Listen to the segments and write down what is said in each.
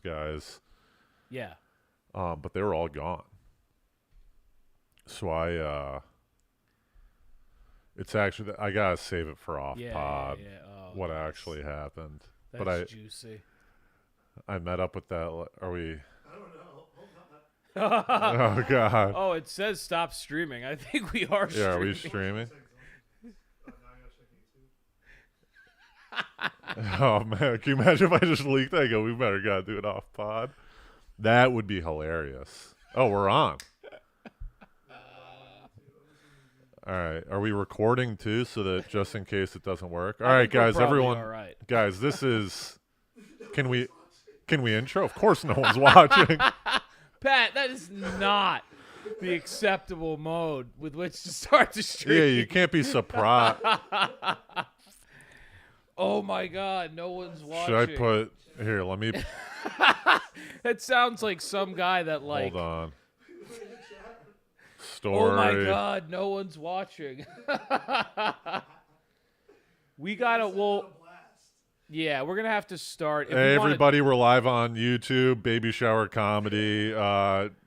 guys. Yeah. But they were all gone. So it's actually, I gotta save it for off pod. Yeah. Oh, what nice. actually happened. That's But juicy. I met up with that. Are we? I don't know. Hold on. Oh God. Oh, it says stop streaming. I think we are streaming. Yeah, are we streaming? Now I gotta check YouTube. Oh man, can you imagine if I just leaked that? I go, we better gotta do it off pod. That would be hilarious. Oh, we're on. All right, are we recording too, so that just in case it doesn't work? All I right, think we're guys, probably everyone, all right. guys, this is. Can we intro? Of course, no one's watching. Pat, that is not the acceptable mode with which to start the stream. Yeah, you can't be surprised. Oh my God, no one's watching. Should I put here? Let me That sounds like some guy that like. hold on. Oh Story. my God, no one's watching. We gotta. Well, yeah, we're gonna have to start. If Hey we wanna- everybody, we're live on YouTube, Baby Shower Comedy.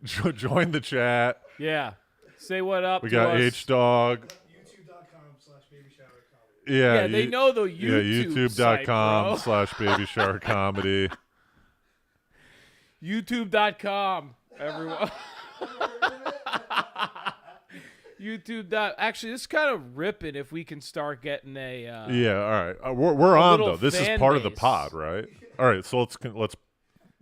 Join the chat. Yeah, say what up. We to got us. H Dog. YouTube.com/babyshowercomedy. Yeah, Yeah, they know the YouTube. site, bro. YouTube.com/babyshowercomedy. YouTube.com. Everyone. YouTube. Actually, this is kind of ripping. If we can start getting a. Yeah, all right. We're a on little though. This is fan part of the base. pod, right? All right, so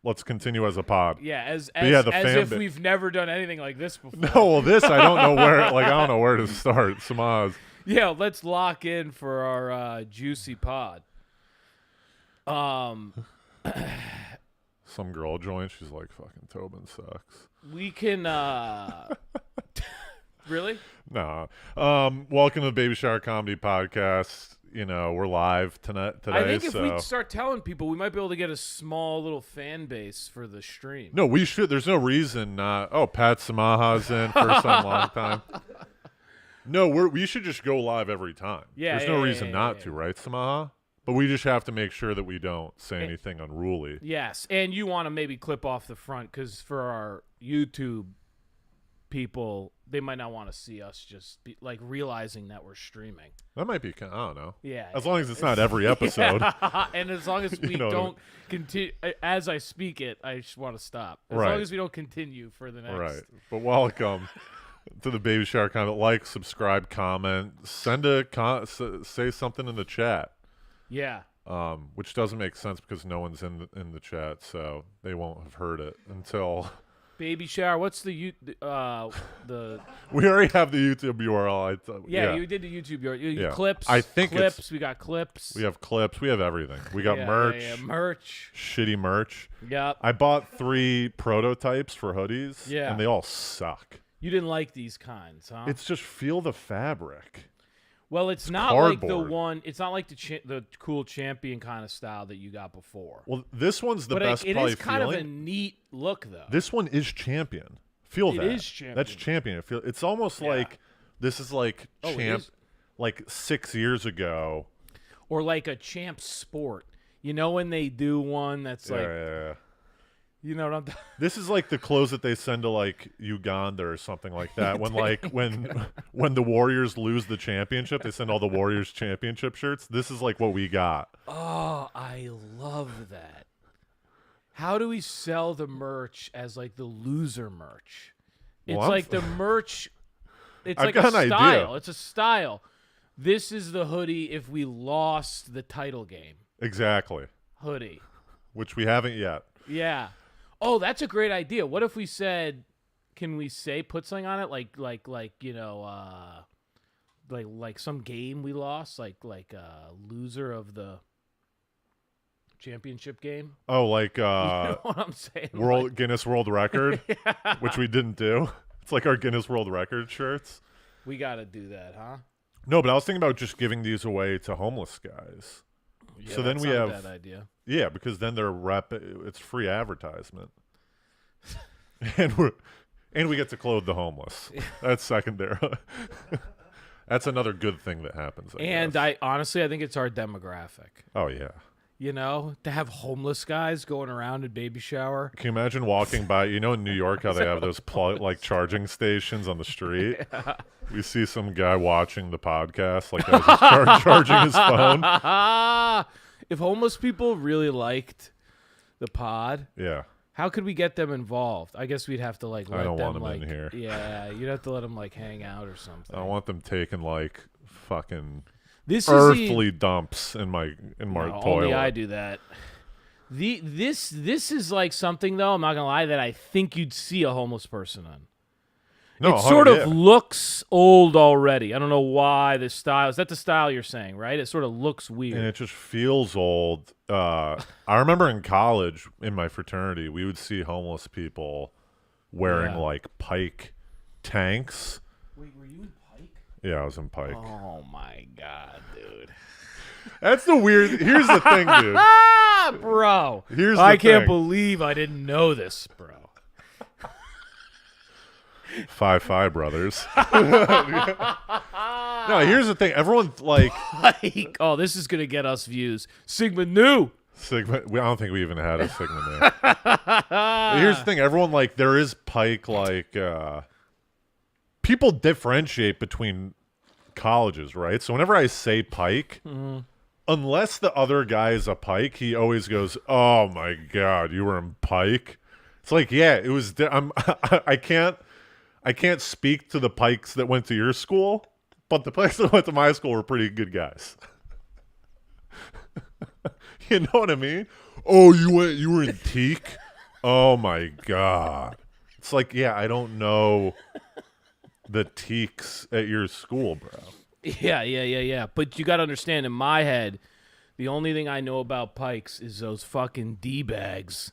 let's continue as a pod. Yeah, as yeah, the as fan if ba- we've never done anything like this before. No, well, this I don't know where. I don't know where to start. Samaz. Yeah, let's lock in for our juicy pod. Some girl joined. She's like, "Fucking Tobin sucks." We can. Really? Nah. Welcome to the Baby Shower Comedy Podcast. You know, we're live today. I think if so. we start telling people, we might be able to get a small little fan base for the stream. No, we should. There's no reason not. Oh, Pat Samaha's in for some long time. No, we should just go live every time. Yeah, There's no yeah, reason yeah, not yeah. to, right, Samaha? But we just have to make sure that we don't say anything unruly. Yes, and you want to maybe clip off the front because for our YouTube people, they might not want to see us just be, like realizing that we're streaming. That might be. I don't know. Yeah. As long as it's not every episode. And as long as we know what I mean. don't continue, as I speak it, I just want to stop. As Right. long as we don't continue for the next. Right. But welcome to the Baby Shower Comedy. Like, subscribe, comment, send say something in the chat. Yeah. Which doesn't make sense because no one's in the chat, so they won't have heard it until Baby shower. What's the the? we already have the YouTube URL. Yeah, you did the YouTube. Yeah. Clips. I think clips. We got clips. we have clips. We have everything. We got Yeah, merch, Yeah, merch. shitty merch. Yep. I bought 3 prototypes for hoodies, Yeah. and they all suck. You didn't like these kinds, huh? It's just feel the fabric. Well, it's not like the cardboard. one. It's not like the cool champion kind of style that you got before. Well, this one's the but best. it probably is kind feeling. of a neat look, though. This one is champion. Feel It that. is champion. That's champion. It's almost Yeah. like this is like Oh, it champ. is. Like 6 years ago. Or like a champ sport. You know when they do one that's like, Yeah. you know what I'm This is like the clothes that they send to like Uganda or something like that. When when the Warriors lose the championship, they send all the Warriors championship shirts. This is like what we got. Oh, I love that. How do we sell the merch as like the loser merch? It's Well, I'm like the merch. It's I've like got a an idea. style. It's a style. This is the hoodie if we lost the title game. Exactly. Hoodie. Which we haven't yet. Yeah. Oh, that's a great idea. What if we said, can we say put something on it like you know, like some game we lost, like loser of the championship game. Oh, like You know what I'm saying? World Guinness World Record, which we didn't do. It's like our Guinness World Record shirts. We got to do that, huh? No, but I was thinking about just giving these away to homeless guys. Yeah, So then that's we not a have- bad idea. Yeah, because then they're it's free advertisement. and we get to clothe the homeless. That's secondary. That's another good thing that happens. I And guess. I honestly, I think it's our demographic. Oh yeah. You know, to have homeless guys going around in baby shower. Can you imagine walking by? You know, in New York, how they have those like charging stations on the street. We see some guy watching the podcast, like as he's charging his phone. If homeless people really liked the pod, Yeah, how could we get them involved? I guess we'd have to like let don't them want 'em in like here. Yeah, you'd have to let them like hang out or something. I don't want them taking like fucking This earthly dumps in my No, toilet. only I do that. This is like something though. I'm not gonna lie that I think you'd see a homeless person on. No, It sort of yeah. looks old already. I don't know why the style. Is that the style you're saying, right? It sort of looks weird. And it just feels old. I remember in college, in my fraternity, we would see homeless people wearing Yeah. like Pike tanks. Wait, were you in Pike? Yeah, I was in Pike. Oh my god, dude. That's the weird. Here's the thing, dude. Ah, bro. Here's the I can't thing. believe I didn't know this, bro. 5'5" brothers. No, here's the thing. Everyone like Pike. Oh, this is gonna get us views. Sigma Nu. Sigma. I don't think we even had a Sigma name. But here's the thing. Everyone like there is Pike. Like people differentiate between colleges, right? So whenever I say Pike, unless the other guy is a Pike, he always goes, "Oh my god, you were in Pike." It's like, yeah, it was. I can't speak to the Pikes that went to your school, but the Pikes that went to my school were pretty good guys. You know what I mean? Oh, you were in Teak? Oh my god. It's like, yeah, I don't know the Teaks at your school, bro. Yeah. But you got to understand, in my head, the only thing I know about Pikes is those fucking D-bags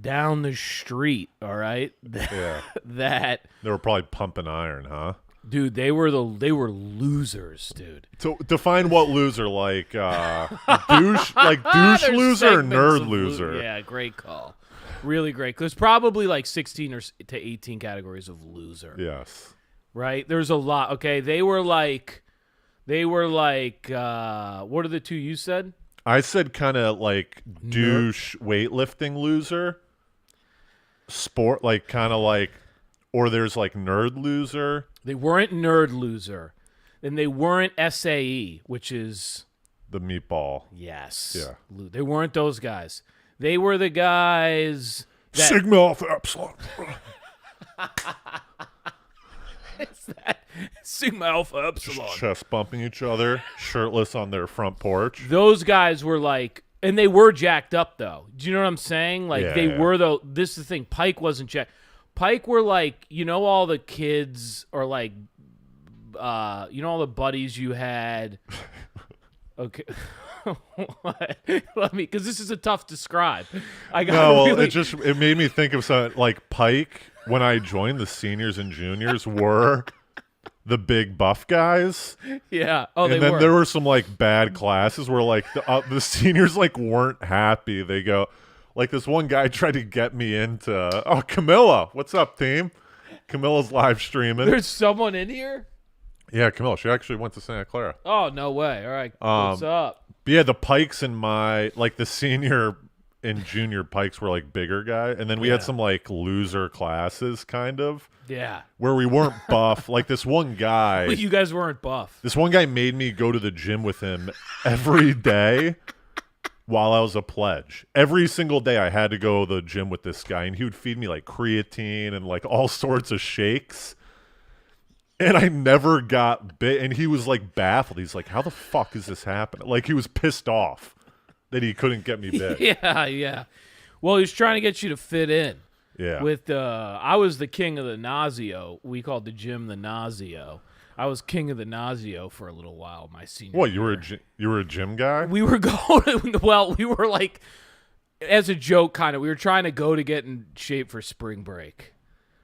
down the street, all right? Yeah. That, They were probably pumping iron, huh? dude, they were losers, dude. To define what loser, like douche, like douche There's loser or segments nerd of loser. Yeah, great call. Really great. There's probably like 16 to 18 categories of loser. Yes. Right? There's a lot. Okay, they were like what are the two you said? I said kind of like douche weightlifting loser. Sport, like kind of like, or there's like nerd loser. They weren't nerd loser. And they weren't SAE, which is The meatball. yes. Yeah. They weren't those guys. They were the guys that Sigma Alpha Epsilon. Sigma Alpha Epsilon. Chest bumping each other, shirtless on their front porch. Those guys were like, and they were jacked up though. Do you know what I'm saying? Like Yeah, they yeah. were though. This is the thing. Pike wasn't jacked. Pike were like, you know, all the kids or like, you know, all the buddies you had. Okay. What? Let me, because this is a tough describe. I got No, well, really, it made me think of something like Pike. When I joined, the seniors and juniors were the big buff guys, yeah. Oh, and they then were. there were some like bad classes where like the seniors like weren't happy. They go, like this one guy tried to get me into Camilla. What's up, team? Camilla's live streaming. There's someone in here. Yeah, Camilla. She actually went to Santa Clara. Oh no way! All right, what's up? But yeah, the Pikes in my like the senior and junior Pikes were like bigger guy, and then we had Yeah. some like loser classes kind of Yeah. where we weren't buff. Like this one guy. But you guys weren't buff. This one guy made me go to the gym with him every day while I was a pledge. Every single day I had to go to the gym with this guy, and he would feed me like creatine and like all sorts of shakes. And I never got bit. And he was like baffled. He's like, how the fuck is this happening? Like he was pissed off that he couldn't get me bit. Yeah. Well, he was trying to get you to fit in. Yeah. With I was the king of the Nazio. We called the gym the Nazio. I was king of the Nazio for a little while, my senior. What, you year. were a gym guy? We were going. Well, we were like, as a joke, kind of. We were trying to go to get in shape for spring break.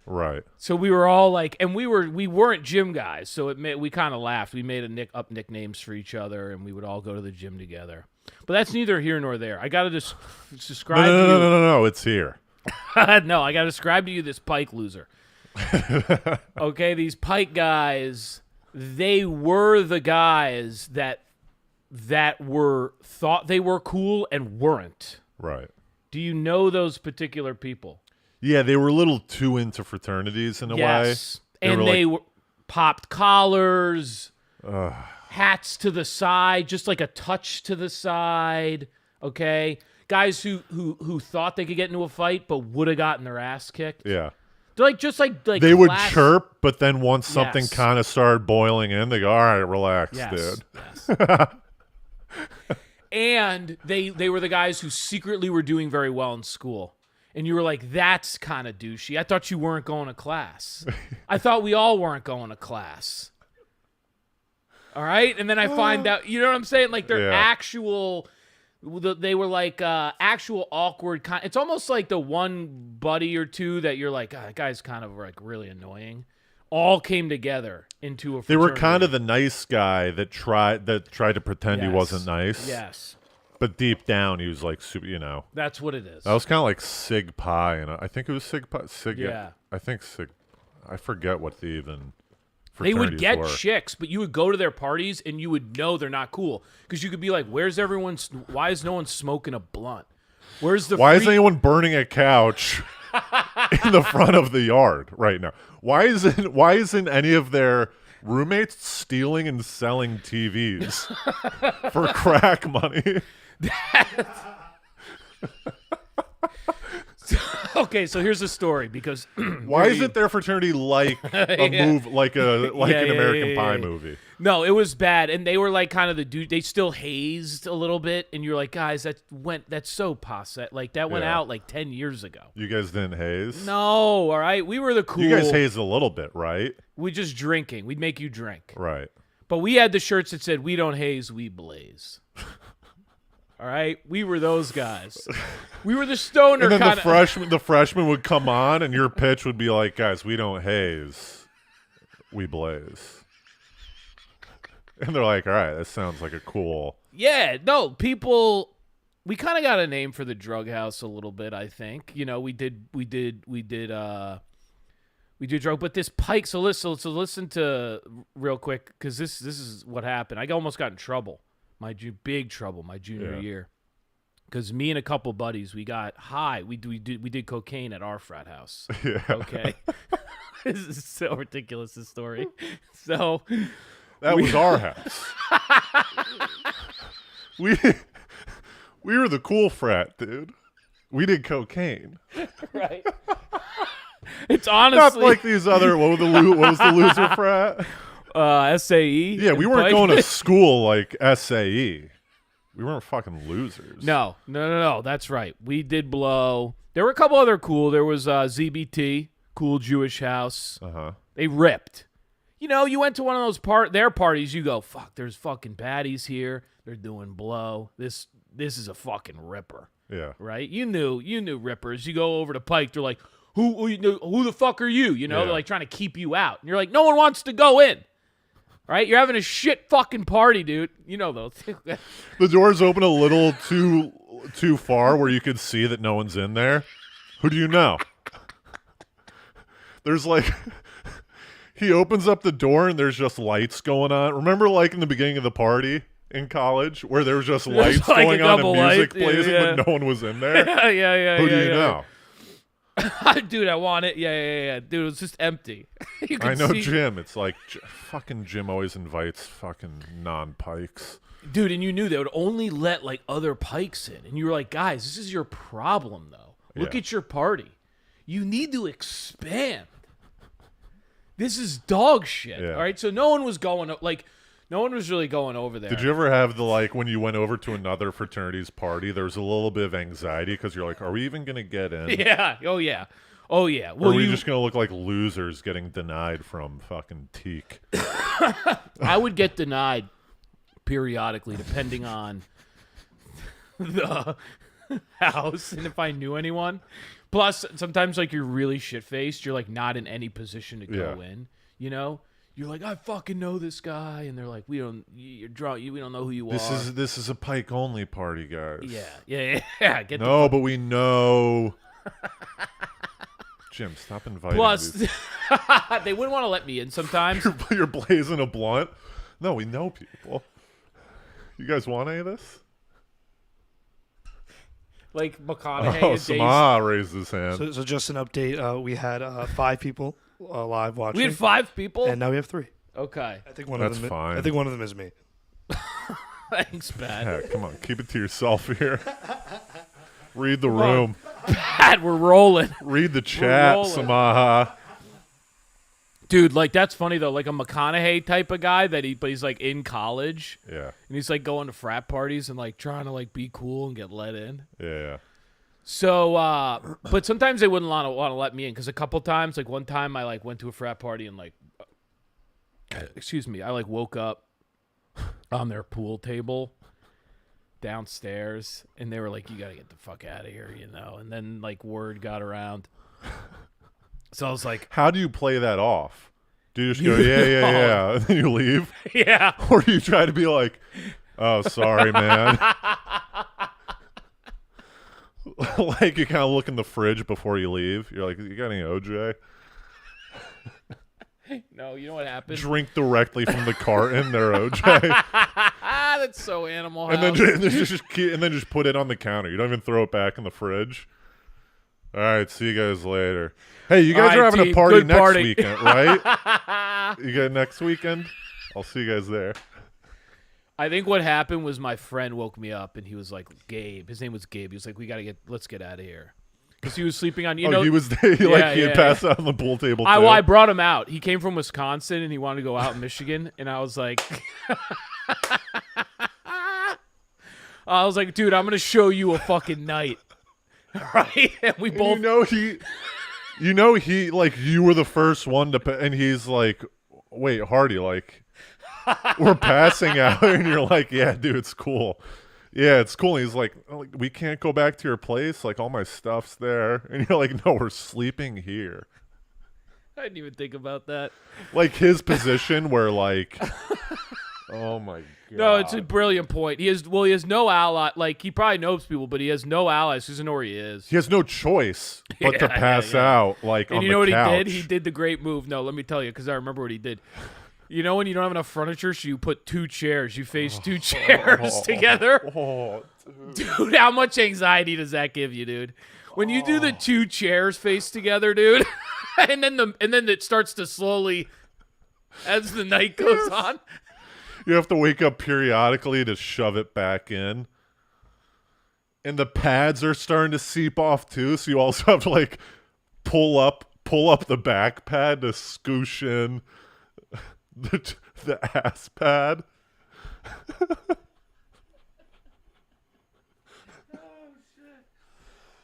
Right. So we were all like, and we weren't gym guys, so we kind of laughed. We made up nicknames for each other, and we would all go to the gym together. But that's neither here nor there. I got to just describe to you. No. It's here. No, I got to describe to you this Pike loser. Okay, these Pike guys, they were the guys that that were thought they were cool and weren't. Right. Do you know those particular people? Yeah, they were a little too into fraternities in a way. Yes. And were they like- popped collars, hats to the side, just like a touch to the side. Okay. Guys who thought they could get into a fight but would have gotten their ass kicked. Yeah. They're like just like They would class- chirp, but then once something Yes. kind of started boiling in, they go, all right, relax, Yes. dude. Yes. And they were the guys who secretly were doing very well in school. And you were like, that's kind of douchey. I thought you weren't going to class. I thought we all weren't going to class. All right? And then I find out, you know what I'm saying? Like they're Yeah. actual, they were like actual awkward kind. It's almost like the one buddy or two that you're like, that guy's kind of like really annoying. All came together into a They were fraternity. kind of the nice guy that tried to pretend he Yes. wasn't nice. Yes. But deep down, he was like, super, you know. That's what it is. That was kind of like Sig Pie, and I think it was Sig Pie. Yeah. I think Sig. I forget what the even. They would fraternities get were. chicks, but you would go to their parties and you would know they're not cool because you could be like, "Where's everyone? Why is no one smoking a blunt? Where's the? Why free- is anyone burning a couch in the front of the yard right now? Why isn't any of their roommates stealing and selling TVs for crack money? Okay, so here's the story because Why isn't their fraternity like a Yeah. like an Yeah, American yeah, Pie yeah. movie? no, it was bad, and they were like kind of the dude. They still hazed a little bit, and you're like, guys, that's so passe. Like that went Yeah. out like 10 years ago. You guys didn't haze? No, all right, we were the cool. You guys hazed a little bit, right? We just drinking. We'd make you drink. Right. But we had the shirts that said, "We don't haze, we blaze." All right, we were those guys. We were the stoner And then kind the freshmen would come on, and your pitch would be like, "Guys, we don't haze, we blaze." And they're like, "All right, that sounds like a cool." Yeah, no, people. We kind of got a name for the drug house a little bit. I think we did drug, but this Pike. So listen to real quick because this is what happened. I almost got in trouble. Big trouble my junior Yeah. year, because me and a couple buddies we got high. We did cocaine at our frat house. Yeah. Okay, this is so ridiculous. This story. So That was our house. we were the cool frat, dude. We did cocaine. right, it's Not honestly like these other. What was the loser frat? SAE. Yeah, we and weren't Pike. going to school like SAE. We weren't fucking losers. No. That's right. We did blow. There were a couple other cool. There was ZBT, Cool Jewish House. Uh huh. They ripped. You went to one of those their parties. You go, fuck. There's fucking baddies here. They're doing blow. This is a fucking ripper, Yeah. right? You knew rippers. You go over to Pike. They're like, who the fuck are you? Yeah. They're like trying to keep you out. And you're like, no one wants to go in. Right? You're having a shit fucking party, dude. You know those. The doors open a little too far where you can see that no one's in there. Who do you know? There's like he opens up the door and there's just lights going on. Remember like in the beginning of the party in college where there was just lights like a going on and couple music lights, yeah, blazing yeah. but no one was in there? yeah. Who do you know? Dude, I want it. Yeah. Dude, it was just empty. You I could know see- Jim. It's like fucking Jim always invites fucking non-pikes. Dude, and you knew they would only let like other Pikes in. And you were like, guys, this is your problem though. Look Yeah. at your party. You need to expand. This is dog shit. Yeah. All right. So no one was really going over there. Did you ever have the like when you went over to another fraternity's party, there was a little bit of anxiety because you're like, are we even gonna get in? Yeah. Oh yeah. Or Well, are we just gonna look like losers getting denied from fucking teak? I would get denied periodically depending on the house and if I knew anyone. Plus, sometimes like you're really shit faced, you're like not in any position to go Yeah. in. You're like, I fucking know this guy, and they're like, you're drunk, we don't know who you This are. is a Pike only party, guys. Yeah. Get No, but we know. Jim, stop inviting. Plus, these- they wouldn't want to let me in sometimes. you're blazing a blunt. No, we know people. You guys want any of this? Like McConaughey Oh, and Days. Sama raised his hand. So just an update. We had 5 people live watching. We had 5 people. and now we have 3. Okay. I think one That's of them. fine. I think one of them is me. Thanks, Pat. Yeah, come on, keep it to yourself here. Read the room. Pat, we're rolling. Read the chat, rolling. Samaha. Dude, like that's funny though. Like a McConaughey type of guy but he's like in college Yeah, and he's like going to frat parties and like trying to like be cool and get let in. yeah. So, but sometimes they wouldn't want to let me in because a couple times, like one time I like went to a frat party and like, excuse me, I like woke up on their pool table downstairs and they were like, "You got to get the fuck out of here," you know. And then like word got around, so I was like, How do you play that off? Do you just go, yeah, and then you leave? "Yeah." Or do you try to be like, oh, sorry, man? Like you kind of look in the fridge before you leave. You're like, you got any OJ? No, you know what happened? Drink directly from the carton, their OJ, That's so Animal House. and then just put it on the counter. You don't even throw it back in the fridge. All right, see you guys later. Hey, you guys All are right, having a team, party good next party. weekend, right? You got next weekend? I'll see you guys there. I think what happened was my friend woke me up and he was like, Gabe. His name was Gabe. He was like, let's get out of here. Because he was sleeping on, you know. He was he had passed out on the pool table. Too. I brought him out. He came from Wisconsin and he wanted to go out in Michigan. And I was like, dude, I'm going to show you a fucking night. Right? And we And both. he like you were the first one to, and he's like, wait, Hardy, like. We're passing out, and you're like, yeah, dude, it's cool. Yeah, it's cool. And he's like, we can't go back to your place. Like, all my stuff's there. And you're like, no, we're sleeping here. I didn't even think about that. Like, his position where, like, oh, my God. No, it's a brilliant point. He has no ally. Like, he probably knows people, but he has no allies. He doesn't know where he is. He has no choice but to Yeah, pass yeah. out, like, And on you know the what couch. he did? He did the great move. No, let me tell you, because I remember what he did. You know when you don't have enough furniture, so you put 2 chairs. You face 2 chairs together. Oh, Dude, how much anxiety does that give you, dude? When you do the 2 chairs face together, dude, and then it starts to slowly, as the night goes on. you have to wake up periodically to shove it back in. And the pads are starting to seep off too, so you also have to like pull up the back pad to scoosh in the ass pad.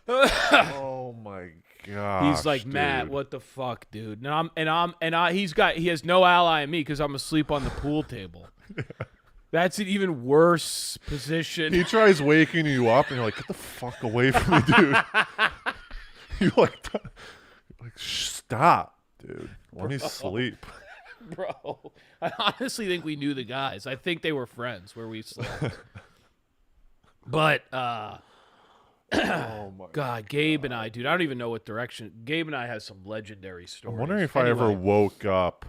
Oh my god. He's like, Matt, what the fuck, dude? He has no ally in me because I'm asleep on the pool table. That's an even worse position. He tries waking you up and you're like, get the fuck away from me, dude. You like stop, dude. Let me sleep. Bro, I honestly think we knew the guys. I think they were friends where we slept. But Oh my God, Gabe and I, dude, I don't even know what direction. Gabe and I have some legendary stories. I'm wondering if I ever Anyway, woke up.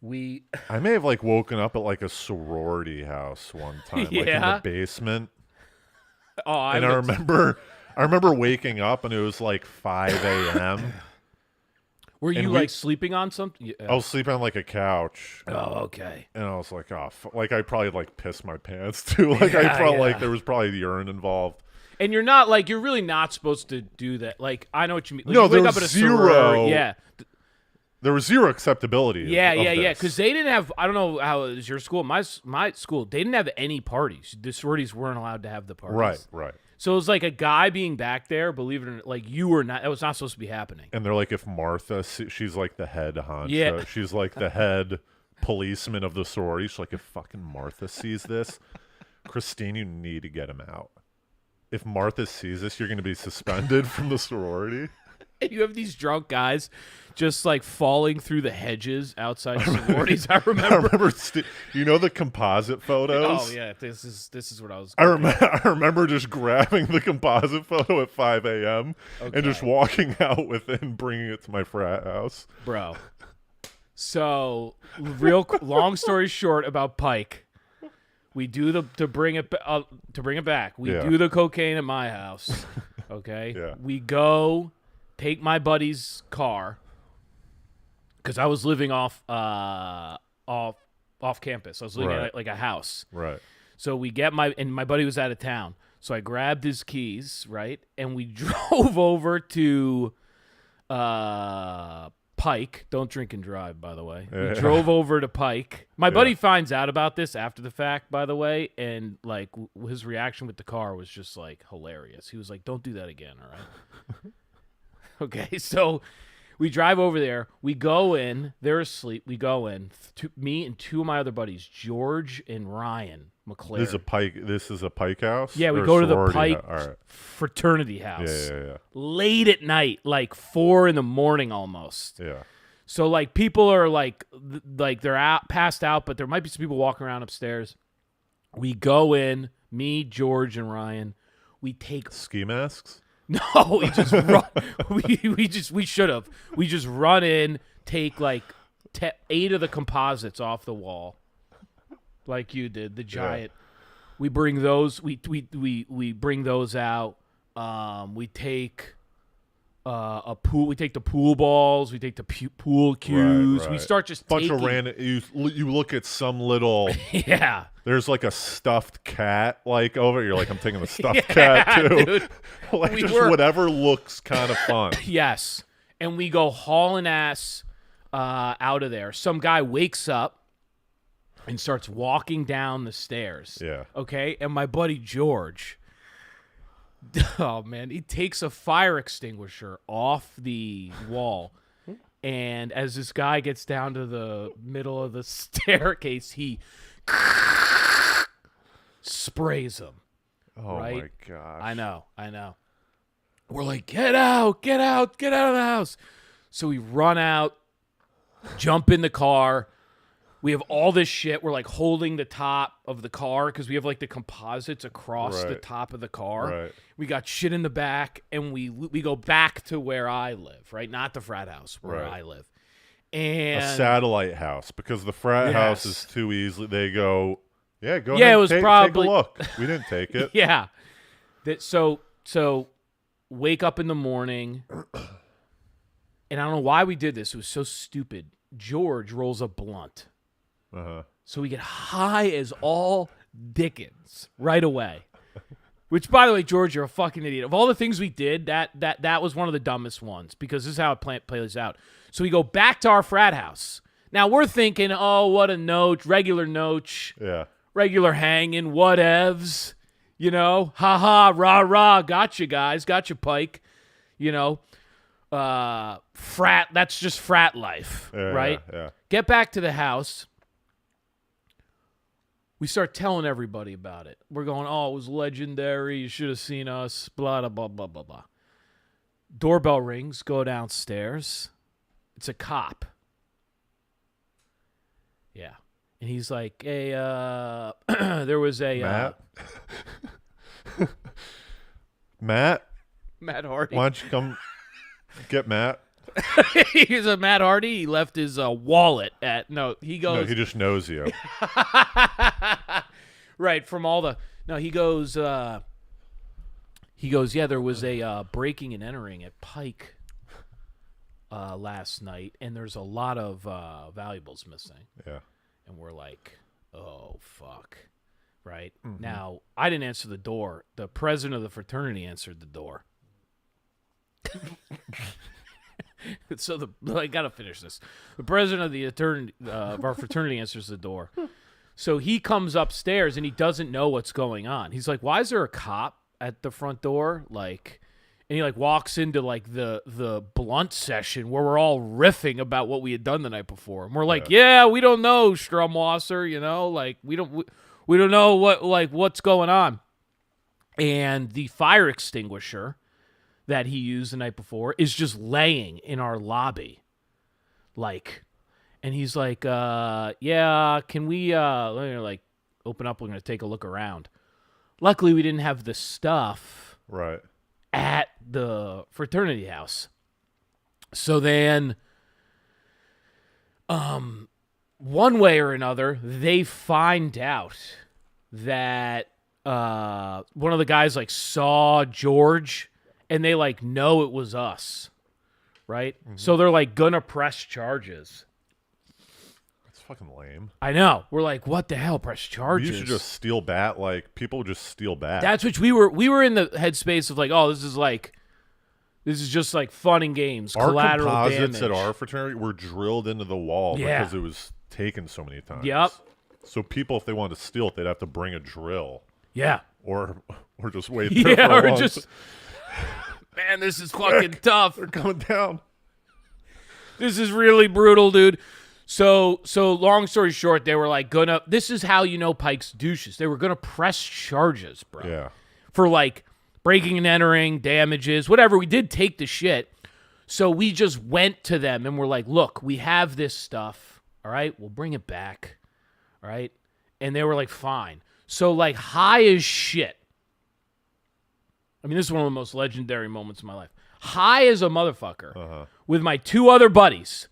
I I may have like woken up at like a sorority house one time, like in Yeah? the basement. I And I remember waking up and it was like 5 a.m. Were you and like sleeping on something? Yeah. I was sleeping on like a couch. Oh, okay. And I was like, oh, like I probably like pissed my pants too. Like I Yeah, felt yeah. like there was probably urine involved. And you're really not supposed to do that. Like, I know what you mean. Like, No, you there wake was up at a zero- sorority. Yeah. There was zero acceptability. Yeah. of Because this. they didn't have, I don't know how it was your school. My school, they didn't have any parties. The sororities weren't allowed to have the parties. Right. So it was like a guy being back there, believe it or not, like you were not, that was not supposed to be happening. And they're like, if Martha, she's like the head honcho. Yeah. She's like the head policeman of the sorority. She's like, if fucking Martha sees this, Christine, you need to get him out. If Martha sees this, you're going to be suspended from the sorority. And you have these drunk guys just like falling through the hedges outside sororities. I I remember. remember, you know the composite photos? Oh yeah, this is what I was. I remember just grabbing the composite photo at 5 a.m. and just Okay. walking out with it and bringing it to my frat house. Bro. So, long story short about Pike. We do to bring it back. We Yeah. do the cocaine at my house. Okay. Yeah. We go take my buddy's car because I was living off campus. I was living Right. at like a house. Right. So we get my buddy was out of town. So I grabbed his keys, right? And we drove over to Pike. Don't drink and drive, by the way. We drove over to Pike. My buddy finds out about this after the fact, by the way, and like his reaction with the car was just like hilarious. He was like, "Don't do that again, all right?" Okay, so we drive over there. We go in. They're asleep. We go in. Me and two of my other buddies, George and Ryan McClary. This is a Pike house. Yeah, we Or go to the sorority Pike All right. fraternity house. Yeah. Late at night, like 4 a.m. almost. Yeah. So like people are like they're out passed out, but there might be some people walking around upstairs. We go in, me, George, and Ryan. We take Ski masks. no, we just run. We should have. We just run in, take like 8 of the composites off the wall, like you did, the giant. We bring those. We bring those out. We take a pool. We take the pool balls. We take the pool cues. We right. start just Bunch taking. of random. You look at some little. Yeah. There's like a stuffed cat like over. You're like, I'm taking the stuffed cat too. Dude. Like We just were- whatever looks kind of fun. Yes. And we go hauling ass out of there. Some guy wakes up and starts walking down the stairs. Yeah. Okay? And my buddy George, oh, man, he takes a fire extinguisher off the wall. And as this guy gets down to the middle of the staircase, he sprays him. Oh Right? my gosh. I know. We're like, get out of the house. So we run out, jump in the car. We have all this shit. We're like holding the top of the car because we have like the composites across the Right. top of the car. Right. We got shit in the back, and we go back to where I live, right? Not the frat house, where Right. I live. And A satellite house because the frat house Yes. is too easy. They go, yeah, go Yeah, ahead. it was take probably- a look. We didn't take it. yeah. So wake up in the morning, and I don't know why we did this. It was so stupid. George rolls a blunt. So we get high as all Dickens right away. Which, by the way, George, you're a fucking idiot. Of all the things we did, that was one of the dumbest ones because this is how it plays out. So we go back to our frat house. Now we're thinking, oh, what a note, regular note, Yeah. regular hanging, whatevs, you know, ha, rah, rah, gotcha, guys, gotcha, Pike, you know, frat, that's just frat life, Yeah, right? Yeah. Get back to the house. We start telling everybody about it. We're going, oh, it was legendary. You should have seen us, blah, blah, blah, blah, blah, blah. Doorbell rings, go downstairs. It's a cop. Yeah. And he's like, hey, there was a... Matt? Matt? Matt Hardy. Why don't you come get Matt? He's a Matt Hardy. He left his wallet at... No, he No, goes... he just knows you. Right, from all the... No, he goes, yeah, there was a breaking and entering at Pike last night, and there's a lot of valuables missing. Yeah. And we're like, oh, fuck. Right? Now, I didn't answer the door. The president of the fraternity answered the door. So I got to finish this. The president of the of our fraternity answers the door. So he comes upstairs and he doesn't know what's going on. He's like, "Why is there a cop at the front door?" Like, and he like walks into like the blunt session where we're all riffing about what we had done the night before, and we're like, "Yeah, we don't know, Strumwasser, you know, like we don't know what's going on." And the fire extinguisher that he used the night before is just laying in our lobby, like. And he's like, yeah, can we, like, open up? We're going to take a look around. Luckily, we didn't have the stuff Right. at the fraternity house. So then, one way or another, they find out that one of the guys like saw George and they like know it was us, right? So they're like gonna press charges. It's fucking lame. I know. We're like, what the hell? Press charges. You should just steal bat. Like people just steal bat. That's what we were in the headspace of like, oh, this is just like fun and games, our collateral composites damage. at our fraternity were drilled into the wall Yeah. because it was taken so many times. Yep. So people, if they wanted to steal it, they'd have to bring a drill Yeah. or just wait there Yeah, for a or long just man, this is fucking tough. They're coming down. This is really brutal, dude. So long story short, they were like this is how you know Pike's douches. They were gonna press charges, bro. Yeah. For like breaking and entering, damages, whatever. We did take the shit. So we just went to them and we're like, look, we have this stuff. All right, we'll bring it back. All right. And they were like, fine. So like high as shit. I mean, this is one of the most legendary moments of my life. High as a motherfucker with my two other buddies.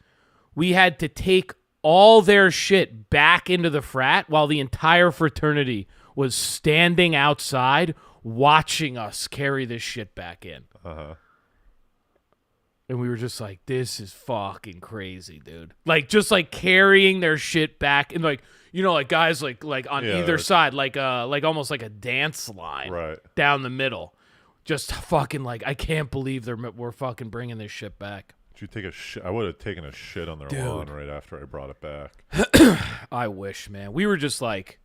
We had to take all their shit back into the frat while the entire fraternity was standing outside watching us carry this shit back in. And we were just like, this is fucking crazy, dude. Like, just like carrying their shit back and like, you know, like guys like on Yeah, either side, like almost like a dance line Right. down the middle. Just fucking like, I can't believe we're fucking bringing this shit back. Did you take a shit? I would have taken a shit on their Dude. lawn right after I brought it back. I wish, man. We were just like,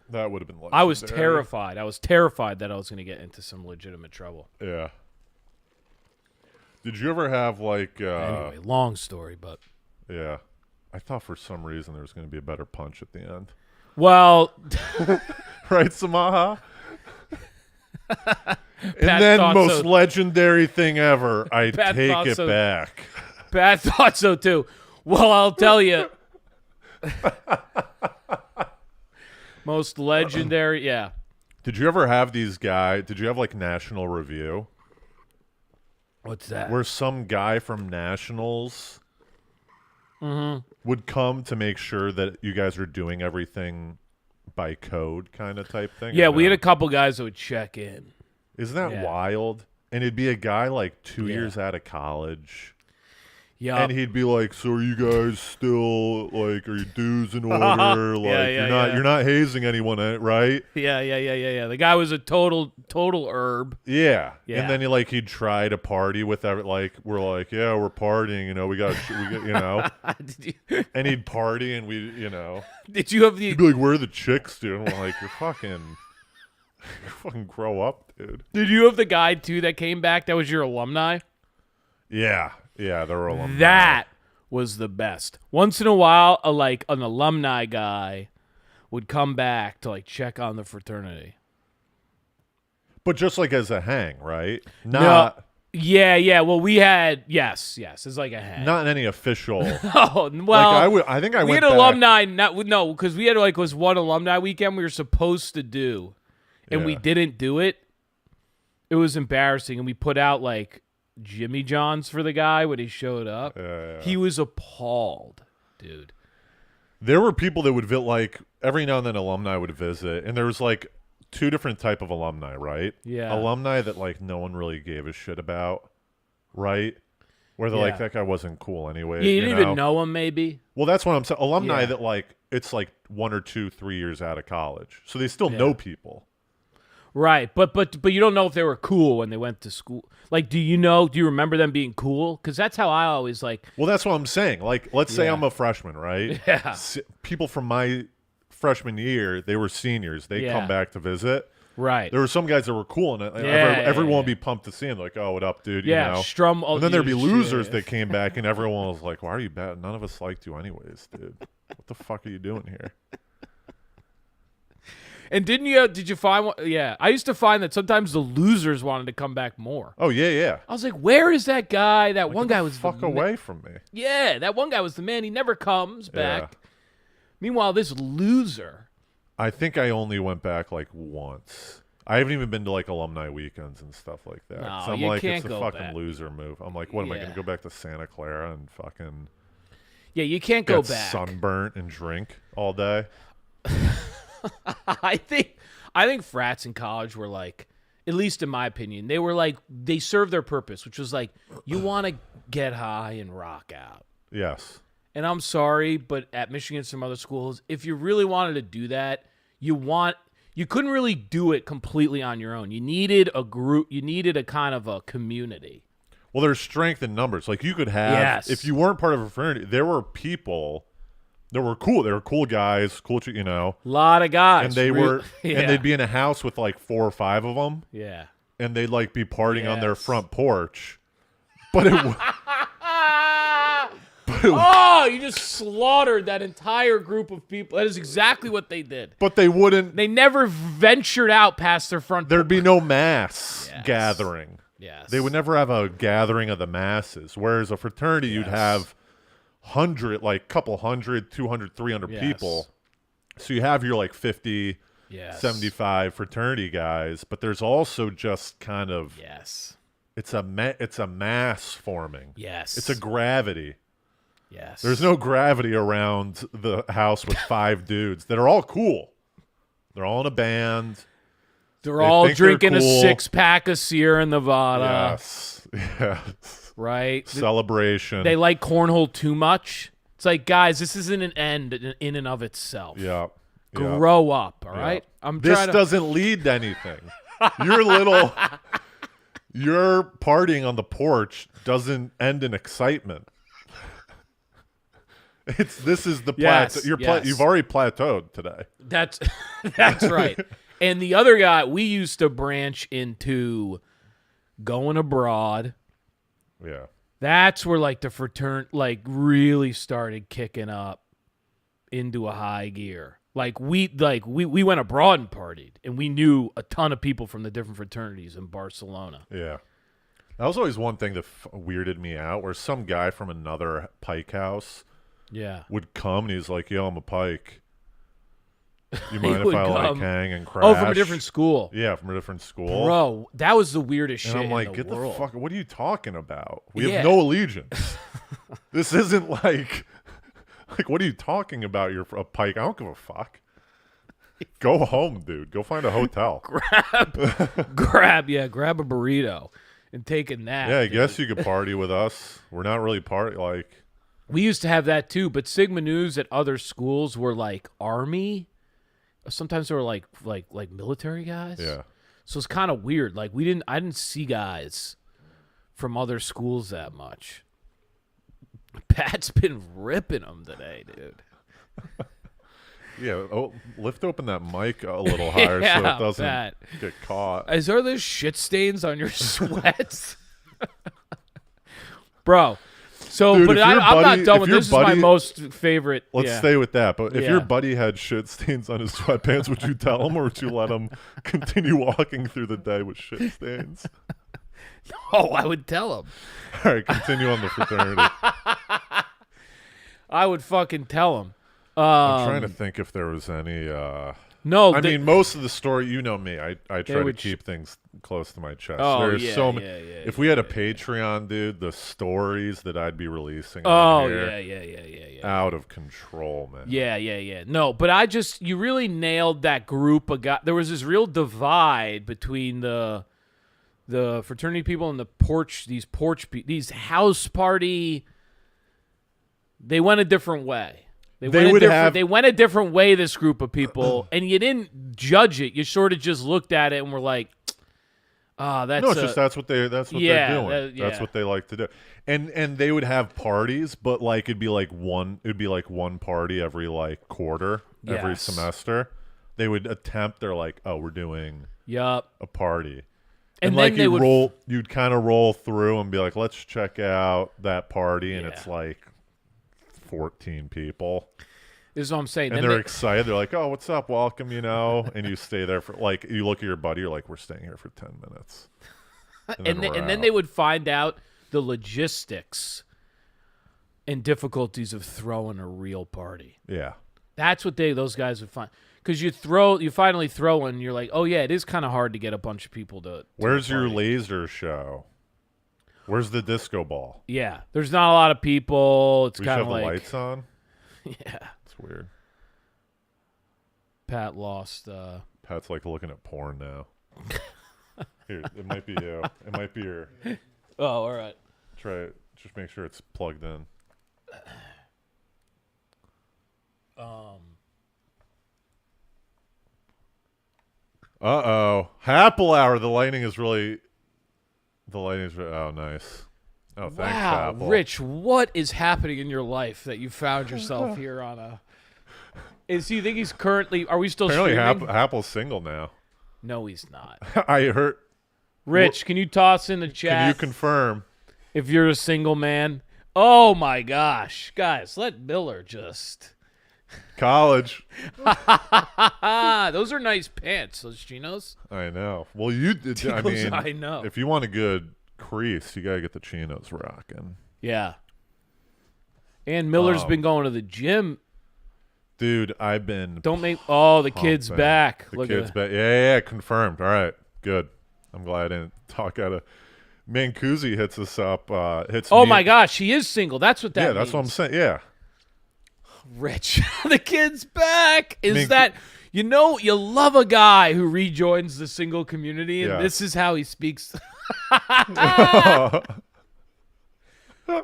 That would have been legendary. I was terrified. I was terrified that I was going to get into some legitimate trouble. Yeah. Did you ever have like Anyway, long story, but yeah. I thought for some reason there was going to be a better punch at the end. well, Right, Samaha? Pat And then thought most so. legendary thing ever, I Pat take thought it so. back. Pat thought so too. Well, I'll tell you. Most legendary, yeah. Did you ever have these guys? Did you have like National Review? What's that? Where some guy from Nationals would come to make sure that you guys are doing everything by code kind of type thing? Yeah, or we no? had a couple guys that would check in. Isn't that Yeah. wild? And it'd be a guy like 2 Yeah. years out of college. Yeah. And he'd be like, "So are you guys still like, are your dues in order? Like, yeah. you're not hazing anyone, right?" Yeah. The guy was a total herb. Yeah. Yeah. And then he'd try to party with we're like, "Yeah, we're partying, we got, Did you, and he'd party and did you have the he'd be like, "Where are the chicks, dude?" And we're like, you fucking grow up, dude. Did you have the guy too that came back that was your alumni? Yeah. Yeah, they were alumni. That was the best. Once in a while, an alumni guy would come back to like check on the fraternity. But just like as a hang, right? Not Yeah. Well, we had yes. It's like a hang. not in any official. Oh well, I think I we went had back. alumni. No, because we had was one alumni weekend we were supposed to do, and we Yeah. didn't do it. It was embarrassing, and we put out like Jimmy John's for the guy when he showed up. Yeah. He was appalled, dude. There were people that would every now and then alumni would visit, and there was like two different type of alumni, right? Yeah. Alumni that like no one really gave a shit about, right? Where they're like, Yeah. that guy wasn't cool anyway. You didn't even know him, maybe. Well, that's what I'm saying. Alumni Yeah. that like it's like 1 or 2, 3 years out of college, so they still Yeah. know people. Right, but you don't know if they were cool when they went to school. Like, do you remember them being cool? Because that's how I always like. Well, that's what I'm saying. Like, let's say Yeah. I'm a freshman, right? Yeah. People from my freshman year, they were seniors. They Yeah. come back to visit. Right. There were some guys that were cool, and everyone would be pumped to see him. Like, "Oh, what up, dude?" Yeah, You know? strum. And then there'd be shit. losers that came back, and everyone was like, "Why are you bad? None of us liked you anyways, dude. What the fuck are you doing here?" And did you find one? Yeah, I used to find that sometimes the losers wanted to come back more. Oh yeah. I was like, where is that guy? That one Get guy the was fuck the away from me. Yeah, that one guy was the man. He never comes back. Yeah. Meanwhile, this loser. I think I only went back like once. I haven't even been to like alumni weekends and stuff like that. No, So I'm you like, can't it's a go fucking back. loser move. I'm like, what am I Yeah. gonna go back to Santa Clara and fucking Yeah, you can't go get back. sunburnt and drink all day? I think I think frats in college were like, at least in my opinion, they were like, they served their purpose, which was like, you want to get high and rock out. Yes. And I'm sorry, but at Michigan and some other schools, if you really wanted to do that, you couldn't really do it completely on your own. You needed a group. You needed a kind of a community. Well, there's strength in numbers. Like you could have, Yes. if you weren't part of a fraternity, there were people that were cool. They were cool guys, cool, A lot of guys. and they Real- were, and they'd be in a house with like 4 or 5 of them, Yeah. and they'd like be partying on their Yes. front porch. But it, Oh, you just slaughtered that entire group of people. That is exactly what they did. but they wouldn't. They never ventured out past their front. There'd be no mass Yes. gathering. Yes. They would never have a gathering of the masses. Whereas a fraternity, you'd Yes. have couple hundred, 200, 300 Yes. people. So you have your like 50, Yes. 75 fraternity guys, but there's also just kind of Yes. it's a mass forming. Yes. It's a gravity. Yes. There's no gravity around the house with 5 dudes that are all cool. They're all in a band. They're they all think they're drinking a cool. 6-pack of Sierra Nevada. Yes. Yes. Right? Celebration. They like cornhole too much. It's like, guys, this isn't an end in and of itself. Yeah. Yeah. Grow up, all Yeah. right? I'm This trying to. doesn't lead to anything. Your partying on the porch doesn't end in excitement. This is the Yes, plateau. yes. You've already plateaued today. That's that's right. And the other guy, we used to branch into going abroad. Yeah. That's where like the like really started kicking up into a high gear. Like we went abroad and partied, and we knew a ton of people from the different fraternities in Barcelona. Yeah. That was always one thing that weirded me out, where some guy from another Pike house Yeah. would come and he's like, "Yo, I'm a Pike. You He mind if would I like come. hang and crash?" Oh, from a different school. Yeah, from a different school. Bro, that was the weirdest And shit I'm like, in the get world. the fuck. What are you talking about? We Yeah. have no allegiance. This isn't like what are you talking about? You're a Pike. I don't give a fuck. Go home, dude. Go find a hotel. grab a burrito and take a nap. Yeah, I dude. guess you could party with us. We're not really like. We used to have that too, but Sigma News at other schools were like army. Sometimes they were like military guys. Yeah. So it's kind of weird. Like I didn't see guys from other schools that much. Pat's been ripping them today, dude. Yeah. Oh, lift open that mic a little higher so Yeah, it doesn't Pat. get caught. Is there those shit stains on your sweats? Bro. So, Dude, but if your I'm buddy- not done if with your this. Is my buddy- most favorite. Let's yeah. stay with that. But if Yeah. your buddy had shit stains on his sweatpants, would you tell him, or would you let him continue walking through the day with shit stains? Oh, I would tell him. All right, continue on the fraternity. I would fucking tell him. I'm trying to think if there was any. No, I mean, most of the story, you know me. I try to would keep things close to my chest. Oh, There's yeah, so many. yeah, If we had a Patreon, dude, the stories that I'd be releasing. Oh on yeah, here, yeah. out of control, man. Yeah. No, but you really nailed that group of guys. There was this real divide between the fraternity people and these house party. They went a different way. They went a different way, this group of people, and you didn't judge it. You sort of just looked at it and were like, that's No, it's just that's what they're doing. yeah. That's what they like to do. And they would have parties, but like it'd be like one party every like quarter, every Yes. semester. They would attempt. They're like, oh, we're doing Yup. a party. And like then they would you'd kind of roll through and be like, let's check out that party, and Yeah. it's like 14 people, This is what I'm saying. and Then they're they- excited. They're like, oh, what's up, welcome, and you stay there for like, you look at your buddy, you're like, we're staying here for 10 minutes, and then they would find out the logistics and difficulties of throwing a real party. yeah. That's what those guys would find. Because you finally throw and you're like, oh yeah, it is kind of hard to get a bunch of people to Where's a your party. laser show? Where's the disco ball? Yeah, there's not a lot of people. It's We should kind have of the like lights on. yeah. It's weird. Pat lost Pat's like looking at porn now. Here, it might be you. It might be your. Oh, all right. Try it. Just make sure it's plugged in. Uh-oh. Apple Hour. The lighting is really... Oh, nice. Oh, thanks, Wow, Apple. Rich, what is happening in your life that you found yourself here on a? Is he think he's currently? Are we still Apparently, streaming? Apple's single now. No, he's not. I heard... Rich, can you toss in the chat Can you confirm? if you're a single man? Oh my gosh, guys, let Miller just. College. Those are nice pants, those chinos. I know. Well, you did. I Those mean, I know. if you want a good crease, you gotta get the chinos rocking. Yeah. And Miller's been going to the gym. Dude, I've been. Don't make. Oh, the kid's pumping. back. The Look kid's at. back. Yeah, confirmed. All right, good. I'm glad I didn't talk out of. Mancusi hits us up. Hits. Oh me- my gosh, he is single. That's what that. Yeah, that's what I'm means. saying. Yeah. Rich, the kid's back. Is Mink- that you love a guy who rejoins the single community, and Yeah. this is how he speaks.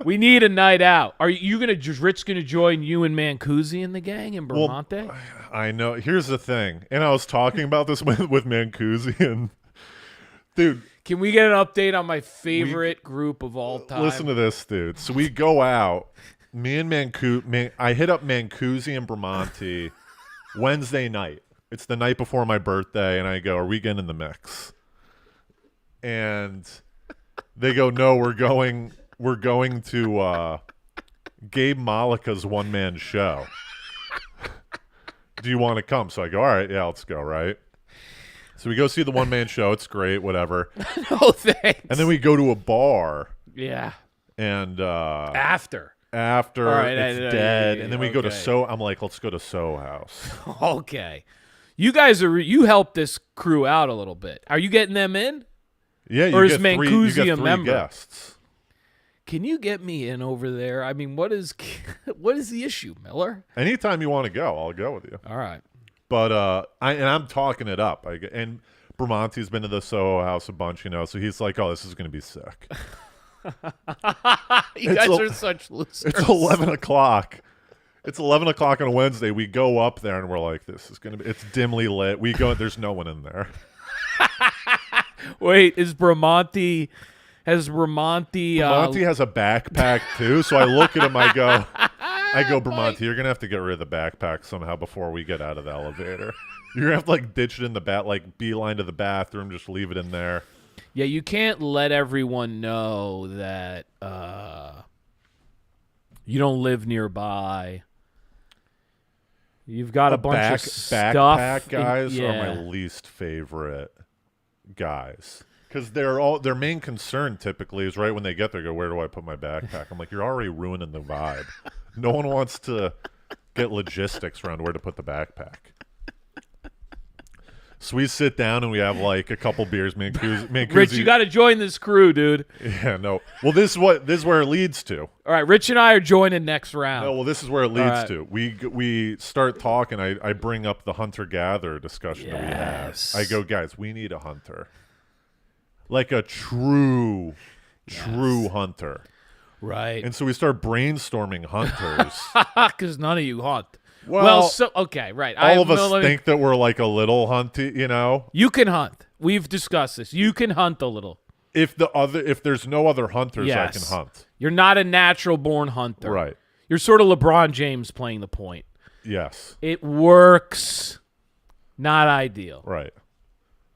We need a night out. Are you gonna? Rich gonna join you and Mancusi in the gang in Well, Bramante? I know. Here's the thing, and I was talking about this with Mancusi, and dude, Can we get an update on my favorite group of all time? listen to this, dude. So we go out. Me and I hit up Mancusi and Bramante Wednesday night. It's the night before my birthday, and I go, "Are we getting in the mix?" And they go, "No, we're going to Gabe Malika's one-man show. Do you want to come?" So I go, "All right, yeah, let's go." Right. So we go see the one-man show. It's great, whatever. No thanks. And then we go to a bar, yeah, and after. after All right, it's dead, and then we go to okay. I'm like, let's go to Soho House. Okay, you guys you helped this crew out a little bit. Are you getting them in? Yeah, you Or is get three, you Mancusi get a three member? guests. Can you get me in over there? I mean, what is the issue, Miller? Anytime you want to go, I'll go with you. All right. But I'm talking it up. And Bramante's been to the Soho House a bunch, so he's like, "Oh, this is going to be sick." You guys are such losers. It's 11 o'clock. It's 11 o'clock on a Wednesday. We go up there and we're like, "This is going to be." It's dimly lit. We go. There's no one in there. Wait, is Bramante? Has Bramante? Bramante has a backpack too. So I look at him. I go, Bramante, you're gonna have to get rid of the backpack somehow before we get out of the elevator. You're gonna have to ditch it in the like beeline to the bathroom, just leave it in there. Yeah, you can't let everyone know that you don't live nearby. You've got a bunch of backpack stuff. guys yeah. are my least favorite guys because their main concern typically is right when they get there. Go, where do I put my backpack? I'm like, you're already ruining the vibe. No one wants to get logistics around where to put the backpack. So we sit down and we have like a couple beers. Mancusi, Rich, you got to join this crew, dude. yeah, no. Well, this is where it leads to. All right, Rich and I are joining next round. No, well, this is where it leads right. to. We start talking. I bring up the hunter-gatherer discussion that we Yes. have. I go, guys, we need a hunter, like a true hunter. Right. And so we start brainstorming hunters. Because none of you hunt. Well, so okay, right. all of us think that we're like a little hunty, you can hunt. We've discussed this. You can hunt a little. If there's no other hunters, I can Yes. hunt. You're not a natural born hunter. Right. You're sort of LeBron James playing the point. Yes. It works. Not ideal. Right.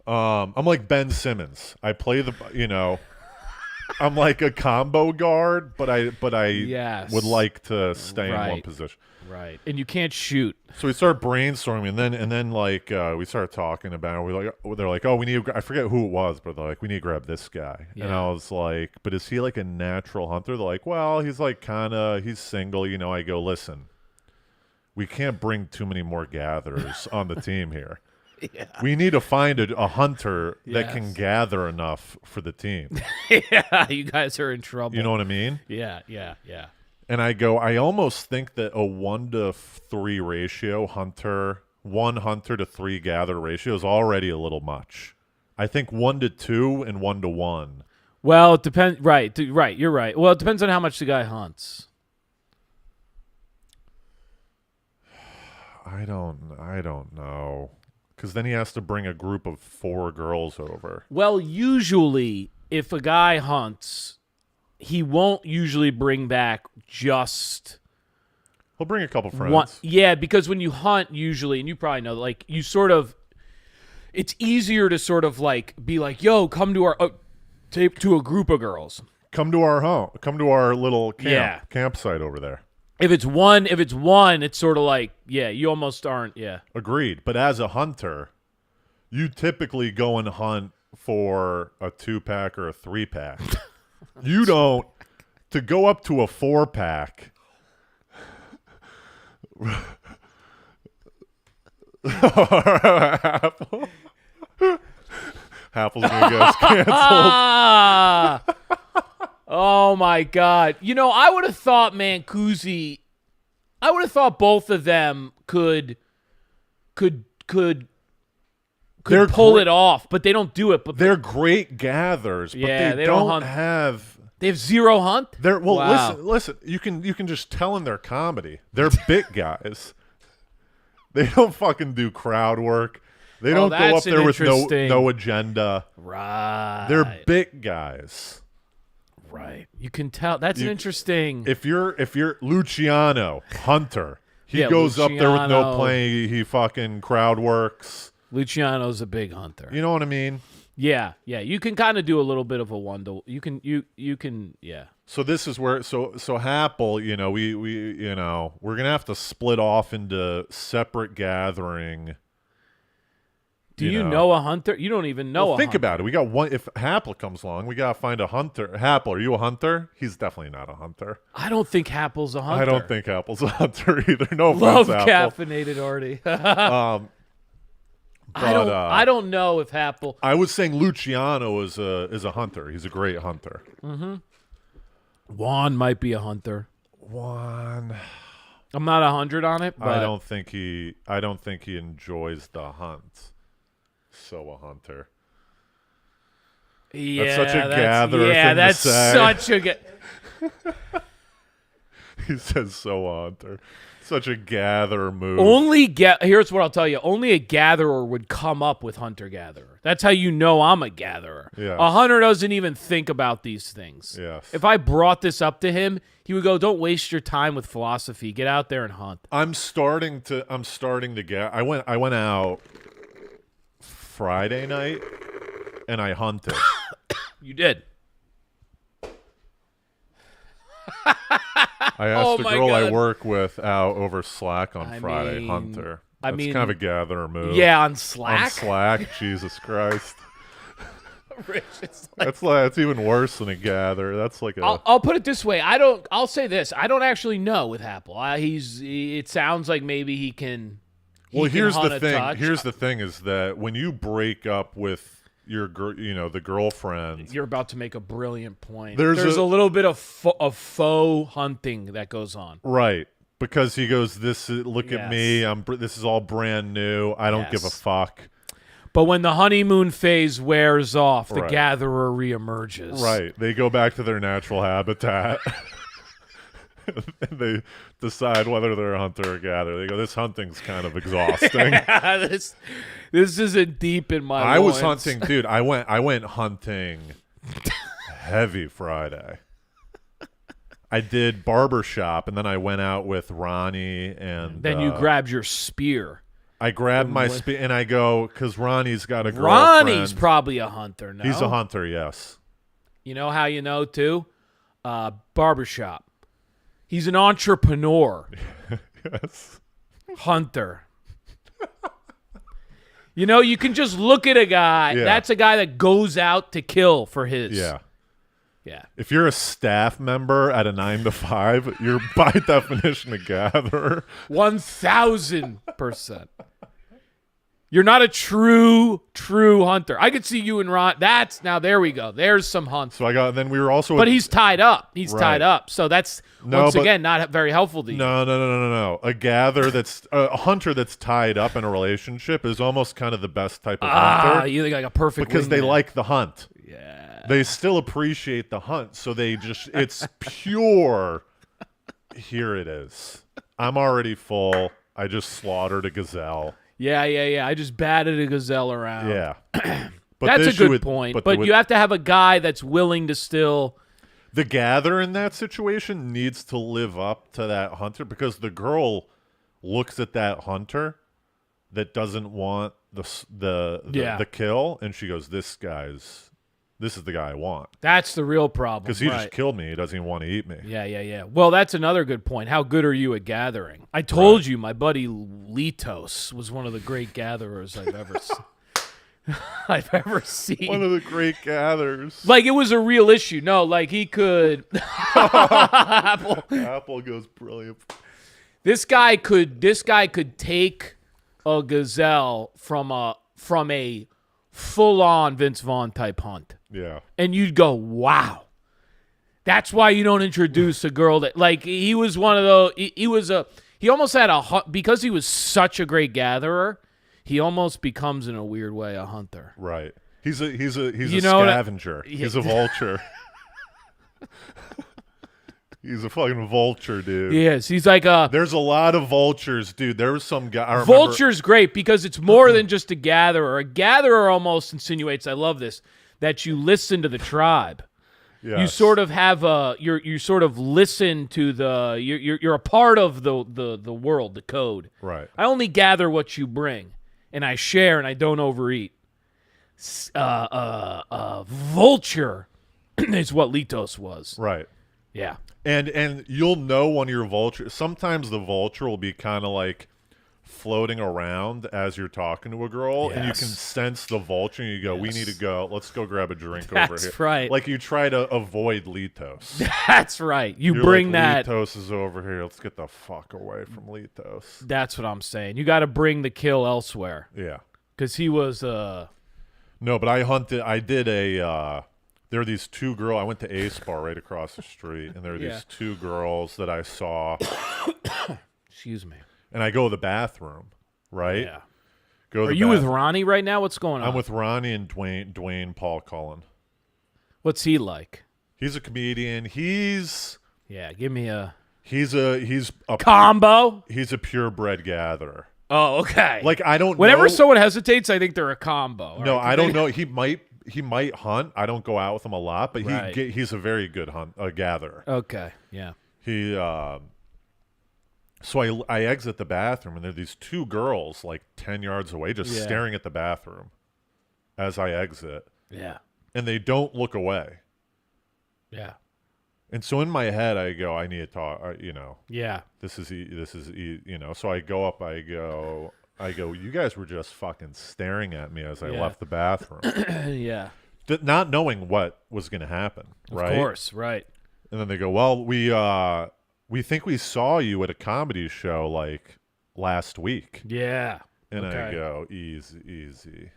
I'm like Ben Simmons. I play I'm like a combo guard, but I Yes. would like to stay in one Right. position. Right. And you can't shoot. So we start brainstorming, and then like we start talking about it. They're like, "Oh, we need." I forget who it was, but they're like, "We need to grab this guy." And Yeah. I was like, "But is he like a natural hunter?" They're like, "Well, he's like he's single." I go, "Listen, we can't bring too many more gatherers on the team here. Yeah. We need to find a hunter that can Yes. gather enough for the team." Yeah. You guys are in trouble. You know what I mean? Yeah. And I go, I almost think that a 1-to-3 ratio hunter 1 hunter to 3 gather ratio is already a little much. I think 1 to 2 and 1 to 1. Well, it depends. Right, right. You're right. Well, it depends on how much the guy hunts. I don't know. Because then he has to bring a group of 4 girls over. Well, usually, if a guy hunts, he won't usually bring back just He'll bring a couple friends. one. Yeah, because when you hunt, usually, and you probably know, like, you sort of, it's easier to sort of like be like, "Yo, come to our to a group of girls." Come to our home. Come to our little campsite over there. If it's one, it's sort of like, yeah, you almost aren't. Yeah, Agreed. But as a hunter, you typically go and hunt for a 2-pack or a 3-pack. You don't. To go up to a 4-pack. Apple's gonna get us canceled. Ah! Oh my God! You know, I would have thought Mancusi. I would have thought both of them could They're pull great- it off, but they don't do it. But They're great gatherers, but Yeah, they, they don't don't hunt. have. they have zero hunt. They're well. Wow. Listen. You can just tell in their comedy. They're bit guys. They don't fucking do crowd work. They don't go up that's an there with interesting- no agenda. Right. They're bit guys. right. You can tell. That's an interesting. If you're Luciano Hunter, he Yeah, goes up there with no Luciano. play. He fucking crowd works. Luciano's a big hunter. You know what I mean? Yeah. You can kind of do a little bit of a one to. You can. Yeah. So this is where so Happle, you know, we we're gonna have to split off into separate gathering. Do you know a hunter? You don't even know Well, a think hunter. about it. We got one. If Happle comes along, we gotta find a hunter. Happle, are you a hunter? He's definitely not a hunter. I don't think Happle's a hunter. I don't think Apple's a hunter either. No Love offense, Apple. caffeinated Artie. But, I don't know if Happle. I was saying Luciano is a hunter. He's a great hunter. Juan might be a hunter. One. I'm not 100 on it, but I don't think he enjoys the hunt. So a hunter. yeah, such a gatherer Yeah, thing to that's say. such a. He says so a hunter. Such a gatherer move. Here's what I'll tell you. Only a gatherer would come up with hunter gatherer. That's how you know I'm a gatherer. Yes. A hunter doesn't even think about these things. Yes. If I brought this up to him, he would go, "Don't waste your time with philosophy. Get out there and hunt." I'm starting to get. I went out Friday night and I hunted. You did. I asked Oh the my girl I God. work with out over Slack on I Friday. mean- Hunter. I That's mean- kind of a gatherer move. Yeah, on On Slack. Slack. Jesus Christ. Rich, it's like- That's even worse than a gather. That's like a. I'll put it this way. I'll say this. I don't actually know with Apple. It sounds like maybe he can. Well, he can here's hunt the a thing. touch. Here's the thing: is that when you break up with your the girlfriend, You're about to make a brilliant point. There's a a- little bit of faux hunting that goes on. right? Because he goes, look at me. Yes. This is all brand new. I don't give a Yes. fuck. But when the honeymoon phase wears off, the Right. gatherer reemerges. Right. They go back to their natural habitat. And they decide whether they're a hunter or gatherer. They go, this hunting's kind of exhausting. this isn't deep in my. I was loins. hunting, dude. I went hunting heavy Friday. I did barbershop, and then I went out with Ronnie, and Then you grabbed your spear. I grabbed my spear, and I go, because Ronnie's got a girlfriend. Ronnie's probably a hunter. No, He's a hunter, yes. You know how you know too? Barbershop. He's an entrepreneur. Yes. Hunter. You know, you can just look at a guy. Yeah. That's a guy that goes out to kill for his. Yeah. Yeah. If you're a staff member at a 9 to 5, you're by definition a gatherer. 1,000%. You're not a true hunter. I could see you and Ron. There we go. There's some hunt. So I got. Then we were also. But he's tied up. He's Right. tied up. So that's once again not very helpful to you. No. A a hunter that's tied up in a relationship is almost kind of the best type of hunter You think like a perfect because they wingman. like the hunt. Yeah. They still appreciate the hunt, so they just it's pure. Here it is. I'm already full. I just slaughtered a gazelle. Yeah. I just batted a gazelle around. Yeah. But That's the a issue good with- point. the- But you have to have a guy that's willing to still. The gatherer in that situation needs to live up to that hunter because the girl looks at that hunter that doesn't want the kill, and she goes, "This is the guy I want That's the real problem. because he right. just killed me. He doesn't even want to eat me." Yeah. Well, that's another good point. How good are you at gathering? I told you my buddy Litos was one of the great gatherers I've ever I've ever seen. One of the great gatherers. Like it was a real issue. No, like he could Apple. Apple goes brilliant. This guy could take a gazelle from a full-on Vince Vaughn type hunt. Yeah. And you'd go, wow. That's why you don't introduce a girl that like he was one of those. He almost had because he was such a great gatherer. He almost becomes in a weird way a hunter. Right. He's a You know what I- scavenger. He's a vulture. He's a fucking vulture, dude. Yes, he's like a There's a lot of vultures, dude. There was some guy. I remember, vulture's great because it's more than just a gatherer. A gatherer almost insinuates, I love this, that you listen to the tribe. You Yes. sort of have you sort of listen to you're a part of the world, the code. Right. I only gather what you bring, and I share, and I don't overeat. Vulture is what Litos was. Right. Yeah. And you'll know when you're vulture. Sometimes the vulture will be kind of like floating around as you're talking to a girl, and you Yes. can sense the vulture, and you go, "We Yes. need to go. Let's go grab a drink over That's here." right. Like you try to avoid Litos. That's right. You You're bring like, that. Litos is over here. Let's get the fuck away from Litos. That's what I'm saying. You got to bring the kill elsewhere Yeah. because he was. No, but I did a. There are these two girls. I went to Ace Bar right across the street, and there are Yeah. these two girls that I saw, Excuse me. and I go to the bathroom, right? Yeah. Go to Are the you with bathroom. Ronnie right now? What's going on? I'm with Ronnie and Dwayne Paul Cullen. What's he like? He's a comedian. He's Yeah, give me a a combo. he's a purebred gatherer. Oh, okay. Like I don't Whenever know. someone hesitates, I think they're a combo. No, All right, I don't know. He might hunt. I don't go out with him a lot, but Right. he's a very good gatherer. Okay. Yeah. He so I exit the bathroom, and there are these two girls like 10 yards away just Yeah. staring at the bathroom as I exit, Yeah. and they don't look away. Yeah. And so in my head I go, I need to talk, Yeah. this is so I go up, I go, you guys were just fucking staring at me as I Yeah. left the bathroom. Yeah. Not knowing what was going to happen, right? Of course. Right. And then they go, well, we think we saw you at a comedy show like last week. Yeah. And I Okay. go, easy.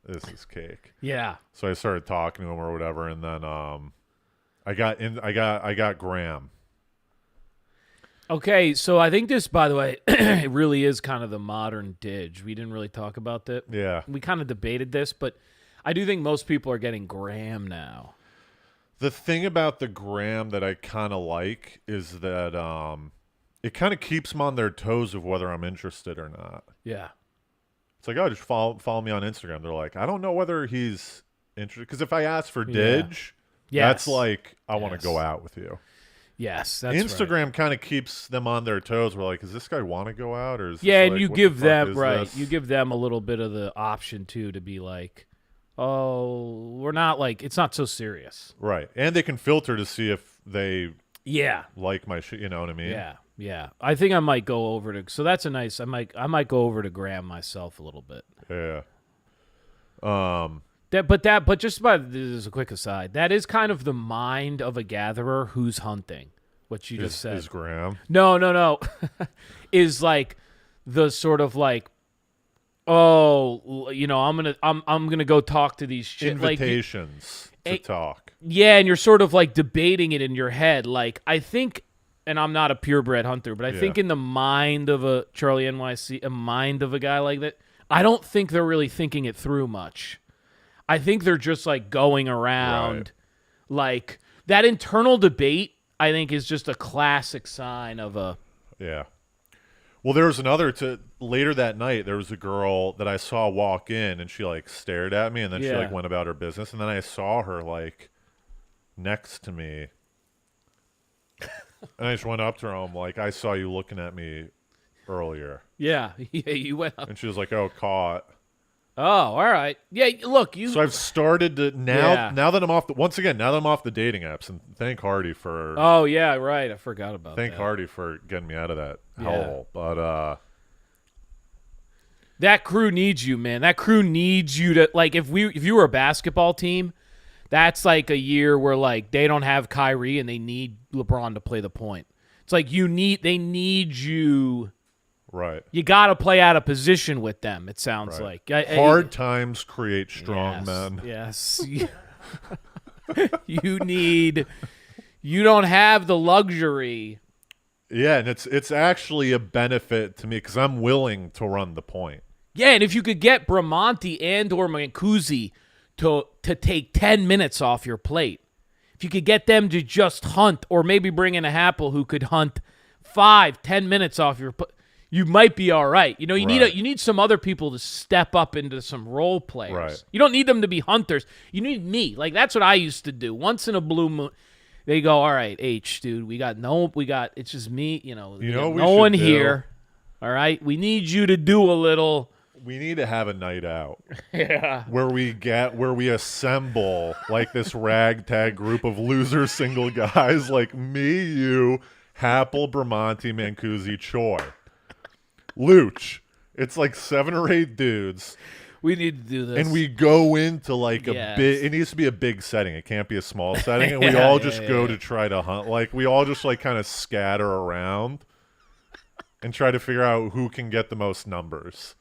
This is cake. Yeah. So I started talking to him or whatever, and then I got Graham. Okay, so I think this, by the way, it really is kind of the modern Didge. We didn't really talk about that. Yeah. We kind of debated this, but I do think most people are getting Graham now. The thing about the Graham that I kind of like is that it kind of keeps them on their toes of whether I'm interested or not. Yeah. It's like, oh, just follow me on Instagram. They're like, I don't know whether he's interested. Because if I ask for Yeah. Didge, Yes. that's like, I want Yes. to go out with you. Yes, that's Instagram right. kind of keeps them on their toes. We're like, does this guy want to go out? Or is Yeah, this and like, you what give the fuck them, is right, this? you give them a little bit of the option, too, to be like, oh, we're not like, it's not so serious. Right. And they can filter to see if they Yeah. like my shit. You know what I mean? Yeah. Yeah. I think I might go over to, so that's a nice, I might go over to Graham myself a little bit. Yeah. But just by this is a quick aside. That is kind of the mind of a gatherer who's hunting. What you just said. Is Graham. No. Is like the sort of like Oh, I'm gonna go talk to these shit. Like, Invitations to talk. yeah, and you're sort of like debating it in your head. Like, I think, and I'm not a purebred hunter, but I think in the mind of a Charlie NYC, a mind of a guy like that, I don't think they're really thinking it through much. I think they're just like going around, Right. like that internal debate. I think is just a classic sign of a. Yeah. Well, there was another later that night. There was a girl that I saw walk in, and she like stared at me, and then she Yeah. like went about her business, and then I saw her like next to me, and I just went up to her. I'm like, I saw you looking at me earlier, Yeah, yeah, you went up. and she was like, "Oh, caught." Oh, all right. Yeah, look, you. So I've started to now. Yeah. Now that I'm off once again. Now that I'm off the dating apps, and thank Hardy for Oh yeah, right. I forgot about thank that. Hardy for getting me out of that Yeah. hole. But That crew needs you, man. That crew needs you to like. If you were a basketball team, that's like a year where like they don't have Kyrie and they need LeBron to play the point. It's like they need you. right. You got to play out of position with them. It sounds Right. like Hard times create strong yes, men. Yes. You don't have the luxury. Yeah, and it's actually a benefit to me because I'm willing to run the point. Yeah, and if you could get Bramante and or Mancusi to take 10 minutes off your plate, if you could get them to just hunt, or maybe bring in a Happel who could hunt 5-10 minutes off your plate, you might be all right. You Right. need some other people to step up into some role players. Right. You don't need them to be hunters. You need me. Like that's what I used to do. Once in a blue moon, they go, all right, H, dude, it's just me. We what got we no should one do? here. All right, we need you to do a little. We need to have a night out Yeah. where we assemble like this ragtag group of loser single guys like me, you, Happel, Bramante, Mancusi, Choi, Luch. It's like 7 or 8 dudes. We need to do this. And we go into like a Yes. big. It needs to be a big setting. It can't be a small setting. And we Yeah, all yeah, just yeah, go yeah. to try to hunt. Like we all just like kind of scatter around and try to figure out who can get the most numbers.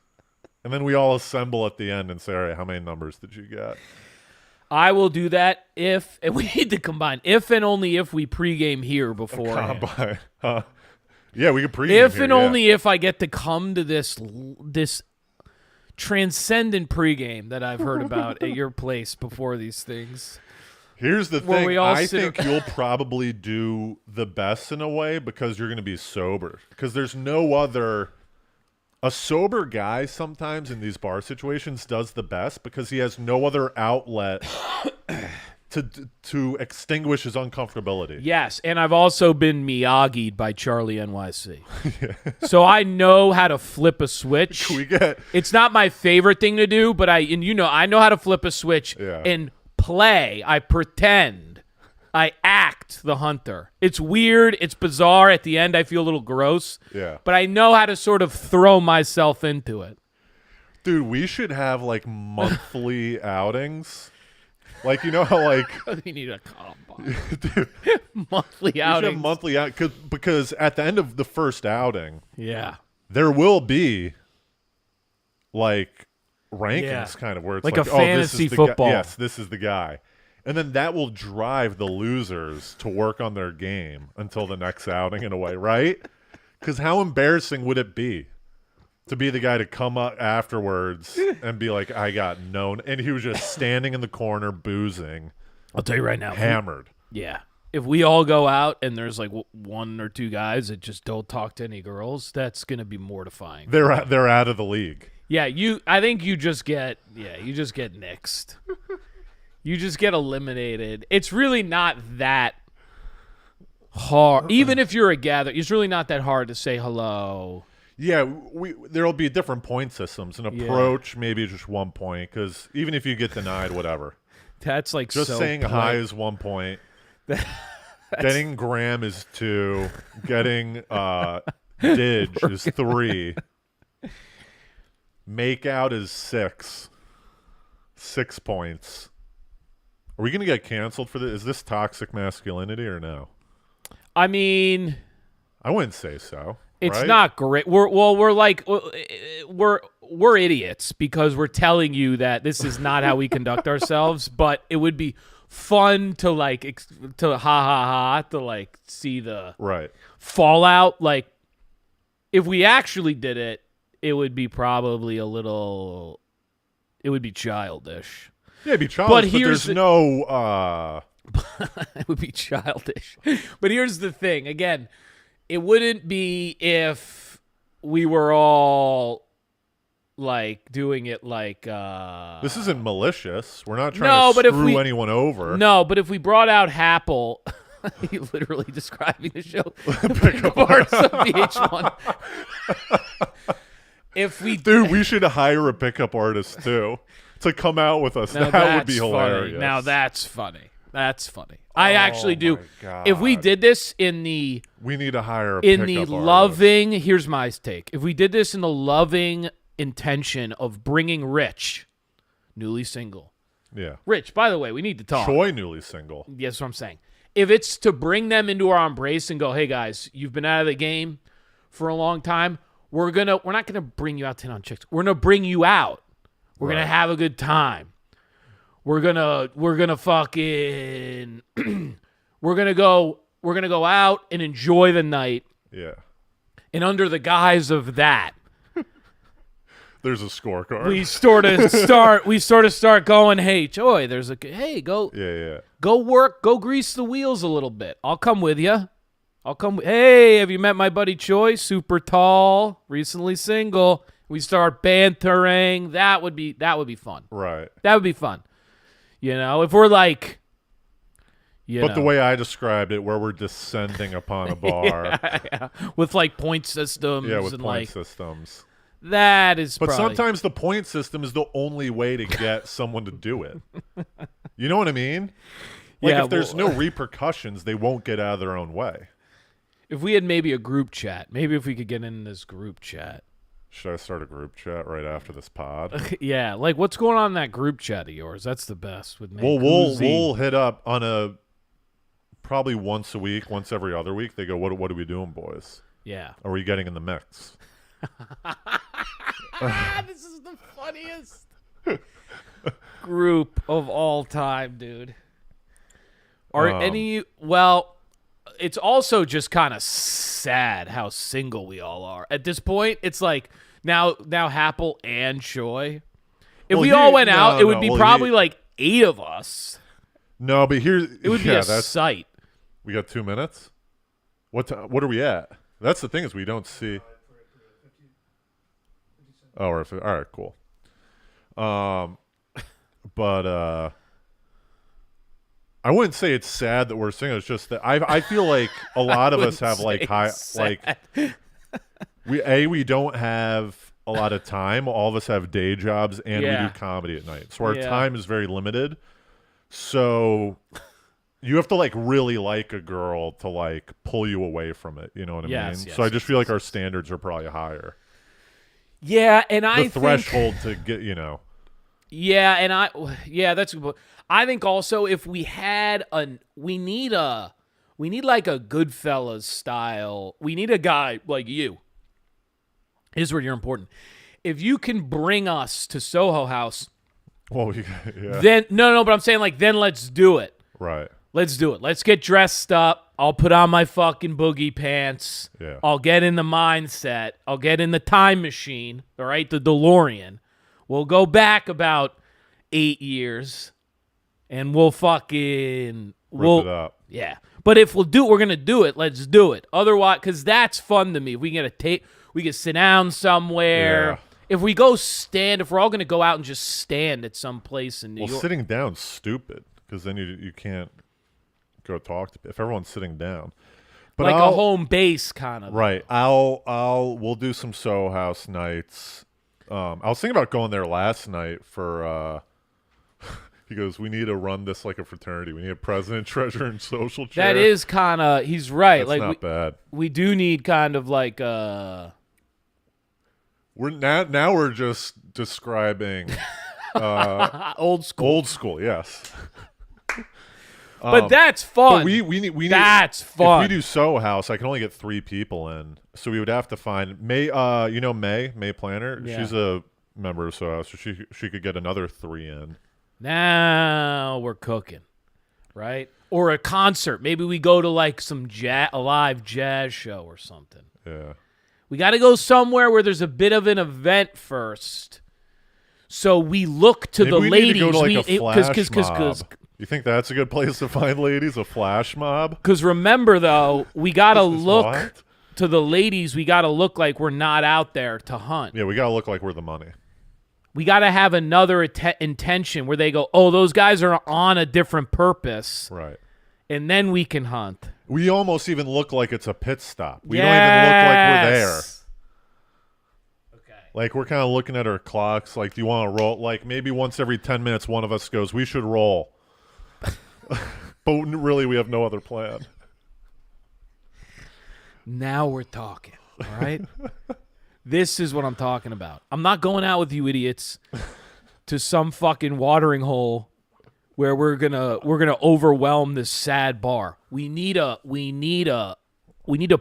And then we all assemble at the end and say, "All right, how many numbers did you get?" I will do that if and we need to combine if and only if we pregame here before. Combine. Yeah, we could pregame If here, and yeah. only if I get to come to this transcendent pregame that I've heard about at your place before these things. Here's the where thing. we all I sit think you'll probably do the best in a way because you're going to be sober. Because there's no other. A sober guy sometimes in these bar situations does the best because he has no other outlet to extinguish his uncomfortability. Yes, and I've also been Miyagi'd by Charlie NYC. So I know how to flip a switch. We get It's not my favorite thing to do, but I know how to flip a switch Yeah. and play. I pretend. I act the hunter. It's weird. It's bizarre. At the end, I feel a little gross. Yeah. But I know how to sort of throw myself into it. Dude, we should have like monthly outings. Like you know how like We need a combo. dude, Monthly we should have outing. monthly out because at the end of the first outing, Yeah. there will be like rankings Yeah. kind of where it's Like like, a oh, this fantasy is the football. Guy. Yes, this is the guy. And then that will drive the losers to work on their game until the next outing in a way, right? Because how embarrassing would it be to be the guy to come up afterwards and be like, I got known. And he was just standing in the corner boozing, I'll tell you right now. hammered. Yeah. If we all go out and there's like one or two guys that just don't talk to any girls, that's going to be mortifying. They're out of the league. Yeah, I think you just get nixed. You just get eliminated. It's really not that hard. Even if you're a gather, it's really not that hard to say hello. Yeah, there'll be different point systems. An approach, maybe just 1 point, because even if you get denied, whatever. That's like Just so saying polite. hi is 1 point. Getting Graham is 2. Getting Didge is 3. Make out is 6. 6 points. Are we going to get canceled for this? Is this toxic masculinity or no? I mean, I wouldn't say so. It's right? not great. We're idiots because we're telling you that this is not how we conduct ourselves. But it would be fun to to see the Right. fallout. Like if we actually did it, it would be probably it would be childish. Yeah, it'd be childish, but here's there's no It would be childish. But here's the thing. Again, it wouldn't be if we were all like doing it like this isn't malicious. We're not No, trying to but if screw we- anyone over. No, but if we brought out Happle, you literally describing the show. Pickup arts of VH1. If we Dude, we should hire a pickup artist too to come out with us. Now That would be that's hilarious. Funny. Now that's funny. That's funny. I actually do. my God. If we did this in the We need to hire a in pickup the artist. loving, here's my take. If we did this in the loving intention of bringing Rich, newly single. Yeah. Rich, by the way, we need to talk. Choi newly single. Yes, that's what I'm saying. If it's to bring them into our embrace and go, hey guys, you've been out of the game for a long time. We're not gonna bring you out to on chicks. We're gonna bring you out. We're gonna Right. have a good time. We're gonna fucking we're gonna go out and enjoy the night. Yeah. And under the guise of that, There's a scorecard. we sort of start going, hey, Choi, go yeah. go work, go grease the wheels a little bit. I'll come with you. Hey, have you met my buddy Choi? Super tall, recently single. We start bantering. That would be fun. Right. That would be fun. You know, if we're like, But the way I described it, where we're descending upon a bar. with like point systems Yeah, with and point like systems. that is. But probably, sometimes the point system is the only way to get someone to do it. You know what I mean? Like Yeah, if there's well- no repercussions, they won't get out of their own way. if we had maybe a group chat, maybe if we could get in this group chat. Should I start a group chat right after this pod? Yeah, like what's going on in that group chat of yours? That's the best with Nate Well, Guzzi. we'll hit up on a probably once a week, once every other week. They go, what are we doing, boys? Yeah. Are we getting in the mix? This is the funniest group of all time, dude. Are it's also just kind of sad how single we all are. At this point, it's like now Happle and Choi. If Well, we all went no, out, it would no, be well, probably like 8 of us. No, but here's It would be a that's sight. we got 2 minutes. What are we at? That's the thing is we don't see. Oh, all right, cool. But I wouldn't say it's sad that we're single. It's just that I feel like a lot of us have like high like we don't have a lot of time. All of us have day jobs and we Yeah. do comedy at night, so our Yeah. time is very limited. So you have to like really like a girl to like pull you away from it. You know what I Yes, mean? yes, So I just yes, feel like our standards are probably higher. Yeah, and I The think threshold to get that's a good point. I think also if we had we need like a Goodfellas style. We need a guy like you. Here's where you're important. If you can bring us to Soho House, well, yeah, then no, but I'm saying like then let's do it. right. Let's do it. Let's get dressed up. I'll put on my fucking boogie pants. Yeah. I'll get in the mindset. I'll get in the time machine, all right, the DeLorean. We'll go back about 8 years and we'll fucking Rip it up. Yeah. But if we're going to do it, let's do it. Otherwise, cuz that's fun to me. If we can get a tape, we can sit down somewhere. Yeah. If we go stand, if we're all going to go out and just stand at some place in New Well, York. sitting down's stupid because then you can't go talk to if everyone's sitting down. But like a I'll- home base kind of. Right. We'll do some Soho House nights. I was thinking about going there last night for he goes, we need to run this like a fraternity. We need a president, treasurer, and social chair. That is kind of he's right. That's Like not bad. we do need kind of like We're now we're just describing old school. old school, yes. But that's fun. But we need That's fun. If we do Soho House, I can only get 3 people in, so we would have to find May. You know May Planner. Yeah. She's a member of Soho House, so she could get another 3 in. Now we're cooking, right? Or a concert. Maybe we go to like some a live jazz show or something. Yeah. We got to go somewhere where there's a bit of an event first. So we look to Maybe the we ladies. need to go to like a flash mob. Because You think that's a good place to find ladies? A flash mob? remember, though, we got to look What? to the ladies. We got to look like we're not out there to hunt. Yeah, we gotta look like we're the money. We got to have another intention where they go, oh, those guys are on a different purpose, Right. and then we can hunt. We almost even look like it's a pit stop. We don't even look like we're there. Yes. Okay. Like we're kind of looking at our clocks. Like, do you want to roll? Like maybe once every 10 minutes, one of us goes, "We should roll," but really, we have no other plan. Now we're talking, all right? This is what I'm talking about. I'm not going out with you idiots to some fucking watering hole where we're gonna overwhelm this sad bar. We need to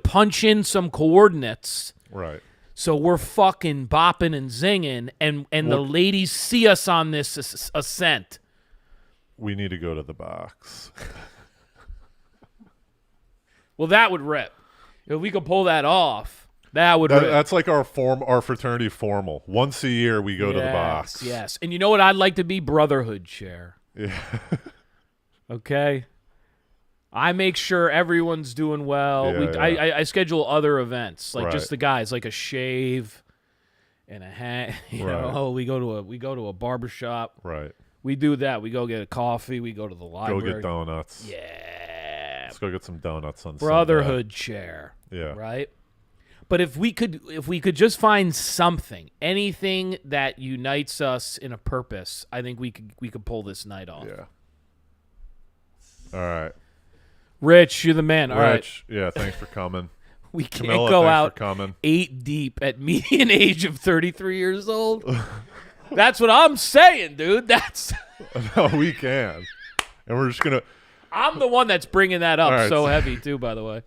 punch in some coordinates Right. so we're fucking bopping and zinging, and the ladies see us on this ascent. We need to go to the box. Well, that would rip. If we could pull that off, that would rip. That's like our fraternity formal. Once a year, we go to the box. Yes, and you know what I'd like to be? Brotherhood chair. Yeah. Okay. I make sure everyone's doing well. Yeah, I schedule other events, like just Right. the guys, like a shave and a hat. You Right. know, we go to a barbershop. Right. We do that. We go get a coffee. We go to the Go library. get donuts. Yeah. Let's go get some donuts on Brotherhood chair. Sunday. Yeah. Right? But if we could just find something, anything that unites us in a purpose, I think we could pull this night off. Yeah. All right. Rich, you're the man. All right. Rich, yeah, thanks for coming. We can't Camilla, go thanks out for coming. 8 deep at median age of 33 years old. That's what I'm saying, dude. No, we can. And we're just going to I'm the one that's bringing that up All right, so so- heavy too, by the way.